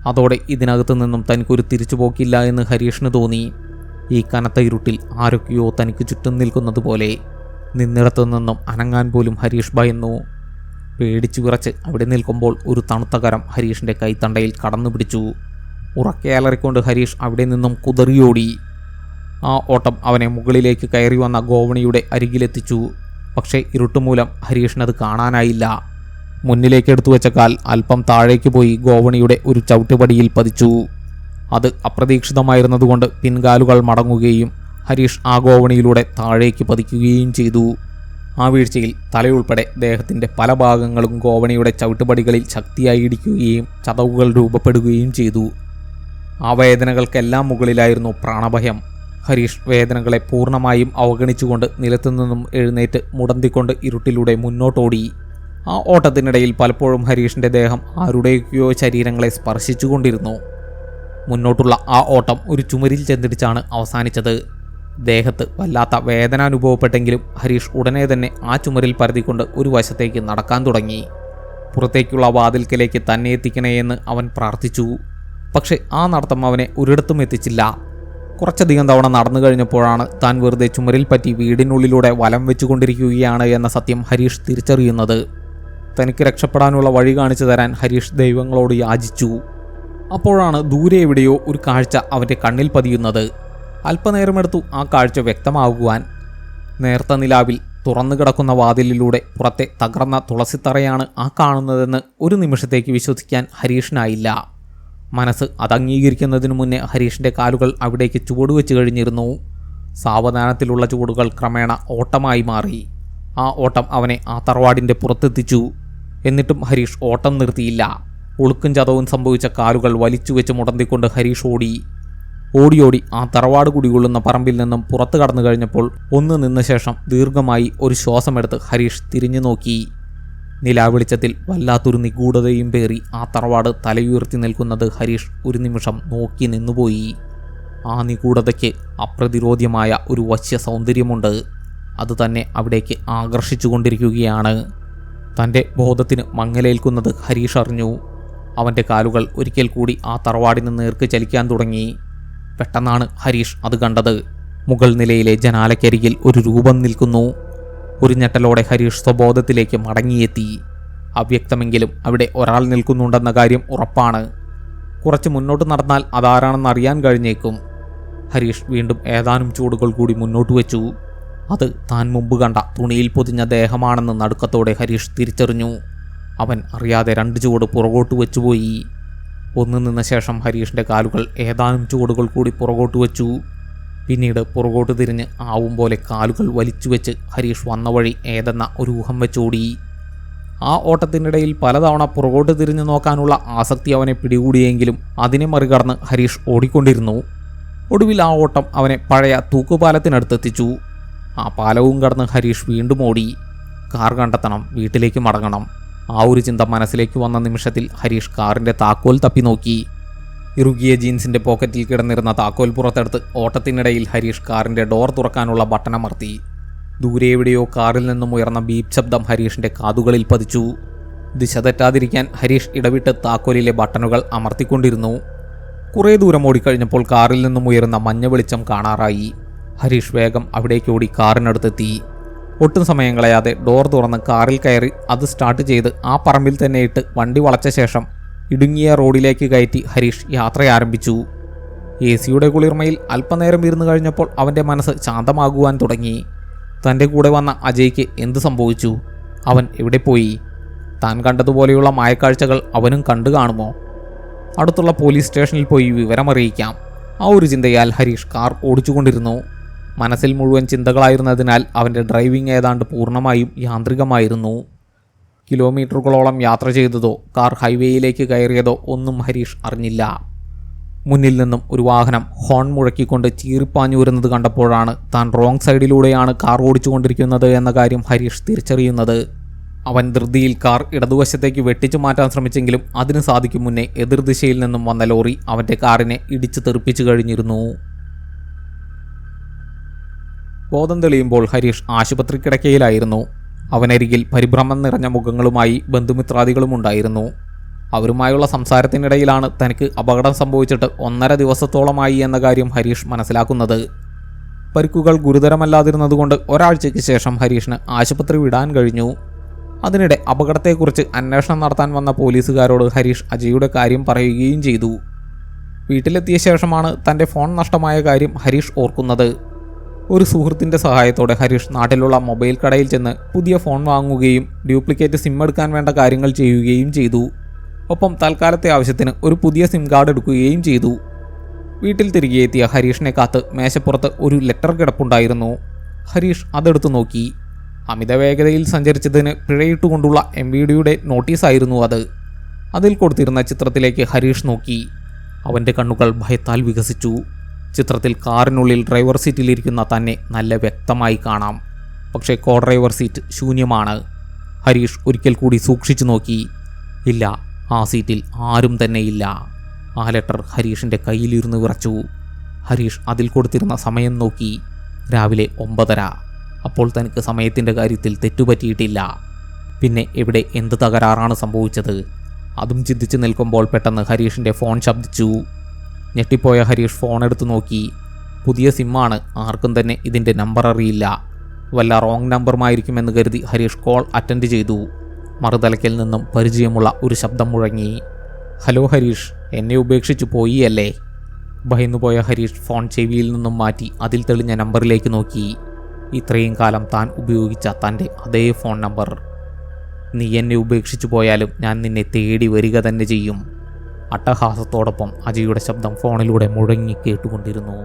അതോടെ ഇതിനകത്ത് നിന്നും തനിക്കൊരു തിരിച്ചുപോക്കില്ല എന്ന് ഹരീഷിന് തോന്നി. ഈ കനത്ത ഇരുട്ടിൽ ആരൊക്കെയോ തനിക്ക് ചുറ്റും നിൽക്കുന്നത് പോലെ. നിന്നിടത്തു നിന്നും അനങ്ങാൻ പോലും ഹരീഷ് ഭയന്നു. പേടിച്ചു വിറച്ച് അവിടെ നിൽക്കുമ്പോൾ ഒരു തണുത്ത കരം ഹരീഷിൻ്റെ കൈത്തണ്ടയിൽ കടന്നു പിടിച്ചു. ഉറക്കെ അലറിക്കൊണ്ട് ഹരീഷ് അവിടെ നിന്നും കുതറിയോടി. ആ ഓട്ടം അവനെ മുകളിലേക്ക് കയറി വന്ന ഗോവണിയുടെ അരികിലെത്തിച്ചു. പക്ഷേ ഇരുട്ടുമൂലം ഹരീഷിനത് കാണാനായില്ല. മുന്നിലേക്ക് എടുത്തു വെച്ച കാൽ അല്പം താഴേക്ക് പോയി ഗോവണിയുടെ ഒരു ചവിട്ടുപടിയിൽ പതിച്ചു. അത് അപ്രതീക്ഷിതമായിരുന്നതുകൊണ്ട് പിൻകാലുകൾ മടങ്ങുകയും ഹരീഷ് ആ ഗോവണിയിലൂടെ താഴേക്ക് പതിക്കുകയും ചെയ്തു. ആ വീഴ്ചയിൽ തലയുൾപ്പെടെ ദേഹത്തിൻ്റെ പല ഭാഗങ്ങളും ഗോവണിയുടെ ചവിട്ടുപടികളിൽ ശക്തിയായി ഇടിക്കുകയും ചതവുകൾ രൂപപ്പെടുകയും ചെയ്തു. ആ വേദനകൾക്കെല്ലാം മുകളിലായിരുന്നു പ്രാണഭയം. ഹരീഷ് വേദനകളെ പൂർണ്ണമായും അവഗണിച്ചുകൊണ്ട് നിലത്തുനിന്നും എഴുന്നേറ്റ് മുടന്തിക്കൊണ്ട് ഇരുട്ടിലൂടെ മുന്നോട്ടോടി. ആ ഓട്ടത്തിനിടയിൽ പലപ്പോഴും ഹരീഷിൻ്റെ ദേഹം ആരുടെയൊക്കെയോ ശരീരങ്ങളെ സ്പർശിച്ചുകൊണ്ടിരുന്നു. മുന്നോട്ടുള്ള ആ ഓട്ടം ഒരു ചുമരിൽ ചെന്നിടിച്ചാണ് അവസാനിച്ചത്. ദേഹത്ത് വല്ലാത്ത വേദന അനുഭവപ്പെട്ടെങ്കിലും ഹരീഷ് ഉടനെ തന്നെ ആ ചുമരിൽ പരതിക്കൊണ്ട് ഒരു വശത്തേക്ക് നടക്കാൻ തുടങ്ങി. പുറത്തേക്കുള്ള വാതിൽക്കലേക്ക് തന്നെ എത്തിക്കണേയെന്ന് അവൻ പ്രാർത്ഥിച്ചു. പക്ഷെ ആ നടത്തം അവനെ ഒരിടത്തും എത്തിച്ചില്ല. കുറച്ചധികം തവണ നടന്നു കഴിഞ്ഞപ്പോഴാണ് താൻ വെറുതെ ചുമരിൽ പറ്റി വീടിനുള്ളിലൂടെ വലം വെച്ചുകൊണ്ടിരിക്കുകയാണ് എന്ന സത്യം ഹരീഷ് തിരിച്ചറിയുന്നത്. തനിക്ക് രക്ഷപ്പെടാനുള്ള വഴി കാണിച്ചു തരാൻ ഹരീഷ് ദൈവങ്ങളോട് യാചിച്ചു. അപ്പോഴാണ് ദൂരെ എവിടെയോ ഒരു കാഴ്ച അവൻ്റെ കണ്ണിൽ പതിയുന്നത്. അല്പനേരമെടുത്തു ആ കാഴ്ച വ്യക്തമാകുവാൻ. നേർത്ത നിലാവിൽ തുറന്നു കിടക്കുന്ന വാതിലിലൂടെ പുറത്തെ തകർന്ന തുളസിത്തറയാണ് ആ കാണുന്നതെന്ന് ഒരു നിമിഷത്തേക്ക് വിശ്വസിക്കാൻ ഹരീഷിനായില്ല. മനസ്സ് അത് അംഗീകരിക്കുന്നതിനു മുന്നേ ഹരീഷിൻ്റെ കാലുകൾ അവിടേക്ക് ചുവടുവെച്ച് കഴിഞ്ഞിരുന്നു. സാവധാനത്തിലുള്ള ചുവടുകൾ ക്രമേണ ഓട്ടമായി മാറി. ആ ഓട്ടം അവനെ ആ തറവാടിൻ്റെ പുറത്തെത്തിച്ചു. എന്നിട്ടും ഹരീഷ് ഓട്ടം നിർത്തിയില്ല. ഒളുക്കും ചതവും സംഭവിച്ച കാലുകൾ വലിച്ചു വെച്ച് മുടന്തിക്കൊണ്ട് ഹരീഷ് ഓടിയോടി ആ തറവാട് കുടികൊള്ളുന്ന പറമ്പിൽ നിന്നും പുറത്തു കടന്നു കഴിഞ്ഞപ്പോൾ ഒന്ന് നിന്ന ശേഷം ദീർഘമായി ഒരു ശ്വാസമെടുത്ത് ഹരീഷ് തിരിഞ്ഞു നോക്കി. നിലാവെളിച്ചത്തിൽ വല്ലാത്തൊരു നിഗൂഢതയും പേറി ആ തറവാട് തലയുയർത്തി നിൽക്കുന്നത് ഹരീഷ് ഒരു നിമിഷം നോക്കി നിന്നുപോയി. ആ നിഗൂഢതയ്ക്ക് അപ്രതിരോധ്യമായ ഒരു വശ്യ സൗന്ദര്യമുണ്ട്. അത് തന്നെ അവിടേക്ക് ആകർഷിച്ചു കൊണ്ടിരിക്കുകയാണ്. തൻ്റെ ബോധത്തിന് മങ്ങലേൽക്കുന്നത് ഹരീഷ് അറിഞ്ഞു. അവൻ്റെ കാലുകൾ ഒരിക്കൽ കൂടി ആ തറവാടിന് നേർക്ക് ചലിക്കാൻ തുടങ്ങി. പെട്ടെന്നാണ് ഹരീഷ് അത് കണ്ടത്. മുകൾ നിലയിലെ ജനാലക്കരികിൽ ഒരു രൂപം നിൽക്കുന്നു. ഒരു ഞെട്ടലോടെ ഹരീഷ് സ്വബോധത്തിലേക്ക് മടങ്ങിയെത്തി. അവ്യക്തമെങ്കിലും അവിടെ ഒരാൾ നിൽക്കുന്നുണ്ടെന്ന കാര്യം ഉറപ്പാണ്. കുറച്ച് മുന്നോട്ട് നടന്നാൽ അതാരാണെന്ന് അറിയാൻ കഴിഞ്ഞേക്കും. ഹരീഷ് വീണ്ടും ഏതാനും ചൂടുകൾ കൂടി മുന്നോട്ട് വെച്ചു. അത് താൻ മുമ്പ് കണ്ട തുണിയിൽ പൊതിഞ്ഞ ദേഹമാണെന്ന് നടുക്കത്തോടെ ഹരീഷ് തിരിച്ചറിഞ്ഞു. അവൻ അറിയാതെ 2 ചുവട് പുറകോട്ട് വെച്ചുപോയി. ഒന്ന് നിന്ന ശേഷം ഹരീഷിൻ്റെ കാലുകൾ ഏതാനും ചുവടുകൾ കൂടി പുറകോട്ട് വെച്ചു. പിന്നീട് പുറകോട്ട് തിരിഞ്ഞ് ആവും പോലെ കാലുകൾ വലിച്ചു വെച്ച് ഹരീഷ് വന്ന വഴി ഏതെന്ന ഒരു ഊഹം വെച്ചോടി. ആ ഓട്ടത്തിനിടയിൽ പലതവണ പുറകോട്ട് തിരിഞ്ഞു നോക്കാനുള്ള ആസക്തി അവനെ പിടികൂടിയെങ്കിലും അതിനെ മറികടന്ന് ഹരീഷ് ഓടിക്കൊണ്ടിരുന്നു. ഒടുവിൽ ആ ഓട്ടം അവനെ പഴയ തൂക്കുപാലത്തിനടുത്തെത്തിച്ചു. ആ പാലവും കടന്ന് ഹരീഷ് വീണ്ടും ഓടി. കാർ കണ്ടെത്തണം, വീട്ടിലേക്ക് മടങ്ങണം. ആ ഒരു ചിന്ത മനസ്സിലേക്ക് വന്ന നിമിഷത്തിൽ ഹരീഷ് കാറിൻ്റെ താക്കോൽ തപ്പി നോക്കി. ഇറുകിയ ജീൻസിൻ്റെ പോക്കറ്റിൽ കിടന്നിരുന്ന താക്കോൽ പുറത്തെടുത്ത് ഓട്ടത്തിനിടയിൽ ഹരീഷ് കാറിൻ്റെ ഡോർ തുറക്കാനുള്ള ബട്ടണമർത്തി. ദൂരെ എവിടെയോ കാറിൽ നിന്നും ഉയർന്ന ബീപ്പ് ശബ്ദം ഹരീഷിൻ്റെ കാതുകളിൽ പതിച്ചു. ദിശ തെറ്റാതിരിക്കാൻ ഹരീഷ് ഇടവിട്ട് താക്കോലിലെ ബട്ടണുകൾ അമർത്തിക്കൊണ്ടിരുന്നു. കുറേ ദൂരം ഓടിക്കഴിഞ്ഞപ്പോൾ കാറിൽ നിന്നും ഉയരുന്ന മഞ്ഞ വെളിച്ചം കാണാറായി. ഹരീഷ് വേഗം അവിടേക്ക് ഓടി കാറിനടുത്തെത്തി. ഒട്ടും സമയം കളയാതെ ഡോർ തുറന്ന് കാറിൽ കയറി അത് സ്റ്റാർട്ട് ചെയ്ത് ആ പറമ്പിൽ തന്നെ ഇട്ട് വണ്ടി വളച്ച ശേഷം ഇടുങ്ങിയ റോഡിലേക്ക് കയറ്റി ഹരീഷ് യാത്ര ആരംഭിച്ചു. AC-യുടെ കുളിർമയിൽ അല്പനേരം ഇരുന്ന് കഴിഞ്ഞപ്പോൾ അവൻ്റെ മനസ്സ് ശാന്തമാകുവാൻ തുടങ്ങി. തൻ്റെ കൂടെ വന്ന അജയ്ക്ക് എന്ത് സംഭവിച്ചു? അവൻ എവിടെ പോയി? താൻ കണ്ടതുപോലെയുള്ള മായക്കാഴ്ചകൾ അവനും കണ്ടു കാണുമോ? അടുത്തുള്ള പോലീസ് സ്റ്റേഷനിൽ പോയി വിവരമറിയിക്കാം. ആ ഒരു ചിന്തയാൽ ഹരീഷ് കാർ ഓടിച്ചുകൊണ്ടിരുന്നു. മനസ്സിൽ മുഴുവൻ ചിന്തകളായിരുന്നതിനാൽ അവൻ്റെ ഡ്രൈവിംഗ് ഏതാണ്ട് പൂർണ്ണമായും യാന്ത്രികമായിരുന്നു. കിലോമീറ്ററുകളോളം യാത്ര ചെയ്തതോ കാർ ഹൈവേയിലേക്ക് കയറിയതോ ഒന്നും ഹരീഷ് അറിഞ്ഞില്ല. മുന്നിൽ നിന്നും ഒരു വാഹനം ഹോൺ മുഴക്കിക്കൊണ്ട് ചീറിപ്പാഞ്ഞു വരുന്നത് കണ്ടപ്പോഴാണ് താൻ റോങ് സൈഡിലൂടെയാണ് കാർ ഓടിച്ചുകൊണ്ടിരിക്കുന്നത് എന്ന കാര്യം ഹരീഷ് തിരിച്ചറിയുന്നത്. അവൻ ധൃതിയിൽ കാർ ഇടതുവശത്തേക്ക് വെട്ടിച്ചു മാറ്റാൻ ശ്രമിച്ചെങ്കിലും അതിന് സാധിക്കും മുന്നേ എതിർദിശയിൽ നിന്നും വന്ന ലോറി അവൻ്റെ കാറിനെ ഇടിച്ചു തെറിപ്പിച്ചു കഴിഞ്ഞിരുന്നു. ബോധം തെളിയുമ്പോൾ ഹരീഷ് ആശുപത്രി കിടക്കയിലായിരുന്നു. അവനരികിൽ പരിഭ്രമം നിറഞ്ഞ മുഖങ്ങളുമായി ബന്ധുമിത്രാദികളും ഉണ്ടായിരുന്നു. അവരുമായുള്ള സംസാരത്തിനിടയിലാണ് തനിക്ക് അപകടം സംഭവിച്ചിട്ട് 1.5 ദിവസത്തോളമായി എന്ന കാര്യം ഹരീഷ് മനസ്സിലാക്കുന്നത്. പരിക്കുകൾ ഗുരുതരമല്ലാതിരുന്നതുകൊണ്ട് ഒരാഴ്ചയ്ക്ക് ശേഷം ഹരീഷിന് ആശുപത്രി വിടാൻ കഴിഞ്ഞു. അതിനിടെ അപകടത്തെക്കുറിച്ച് അന്വേഷണം നടത്താൻ വന്ന പോലീസുകാരോട് ഹരീഷ് അജയുടെ കാര്യം പറയുകയും ചെയ്തു. വീട്ടിലെത്തിയ ശേഷമാണ് തൻ്റെ ഫോൺ നഷ്ടമായ കാര്യം ഹരീഷ് ഓർക്കുന്നത്. ഒരു സുഹൃത്തിൻ്റെ സഹായത്തോടെ ഹരീഷ് നാട്ടിലുള്ള മൊബൈൽ കടയിൽ ചെന്ന് പുതിയ ഫോൺ വാങ്ങുകയും ഡ്യൂപ്ലിക്കേറ്റ് സിം എടുക്കാൻ വേണ്ട കാര്യങ്ങൾ ചെയ്യുകയും ചെയ്തു. ഒപ്പം തൽക്കാലത്തെ ആവശ്യത്തിന് ഒരു പുതിയ സിം കാർഡ് എടുക്കുകയും ചെയ്തു. വീട്ടിൽ തിരികെ എത്തിയ ഹരീഷിനെ കാത്ത് മേശപ്പുറത്ത് ഒരു ലെറ്റർ കിടപ്പുണ്ടായിരുന്നു. ഹരീഷ് അതെടുത്തു നോക്കി. അമിത വേഗതയിൽ സഞ്ചരിച്ചതിന് പിഴയിട്ടുകൊണ്ടുള്ള MVDയുടെ നോട്ടീസായിരുന്നു അത്. അതിൽ കൊടുത്തിരുന്ന ചിത്രത്തിലേക്ക് ഹരീഷ് നോക്കി. അവൻ്റെ കണ്ണുകൾ ഭയത്താൽ വികസിച്ചു. ചിത്രത്തിൽ കാറിനുള്ളിൽ ഡ്രൈവർ സീറ്റിലിരിക്കുന്ന തന്നെ നല്ല വ്യക്തമായി കാണാം. പക്ഷേ കോ ഡ്രൈവർ സീറ്റ് ശൂന്യമാണ്. ഹരീഷ് ഒരിക്കൽ കൂടി സൂക്ഷിച്ചു നോക്കി. ഇല്ല, ആ സീറ്റിൽ ആരും തന്നെയില്ല. ആ ലെറ്റർ ഹരീഷിൻ്റെ കയ്യിലിരുന്ന് വിറച്ചു. ഹരീഷ് അതിൽ കൊടുത്തിരുന്ന സമയം നോക്കി. രാവിലെ 9:30. അപ്പോൾ തനിക്ക് സമയത്തിൻ്റെ കാര്യത്തിൽ തെറ്റുപറ്റിയിട്ടില്ല. പിന്നെ എവിടെ എന്ത് തകരാറാണ് സംഭവിച്ചത്? അതും ചിന്തിച്ച് നിൽക്കുമ്പോൾ പെട്ടെന്ന് ഹരീഷിൻ്റെ ഫോൺ ശബ്ദിച്ചു. ഞെട്ടിപ്പോയ ഹരീഷ് ഫോൺ എടുത്തു നോക്കി. പുതിയ സിമ്മാണ്. ആർക്കും തന്നെ ഇതിൻ്റെ നമ്പർ അറിയില്ല. വല്ല റോങ് നമ്പറുമായിരിക്കുമെന്ന് കരുതി ഹരീഷ് കോൾ അറ്റൻഡ് ചെയ്തു. മറുതലയ്ക്കൽ നിന്നും പരിചയമുള്ള ഒരു ശബ്ദം മുഴങ്ങി. ഹലോ ഹരീഷ്, എന്നെ ഉപേക്ഷിച്ചു പോയി അല്ലേ? ഭയന്നുപോയ ഹരീഷ് ഫോൺ ചെവിയിൽ നിന്നും മാറ്റി അതിൽ തെളിഞ്ഞ നമ്പറിലേക്ക് നോക്കി. ഇത്രയും കാലം താൻ ഉപയോഗിച്ച തൻ്റെ അതേ ഫോൺ നമ്പർ. നീ എന്നെ ഉപേക്ഷിച്ചു പോയാലും ഞാൻ നിന്നെ തേടി വരിക തന്നെ ചെയ്യും. അട്ടഹാസത്തോടൊപ്പം അജയുടെ ശബ്ദം ഫോണിലൂടെ മുഴങ്ങി കേട്ടുകൊണ്ടിരുന്നു.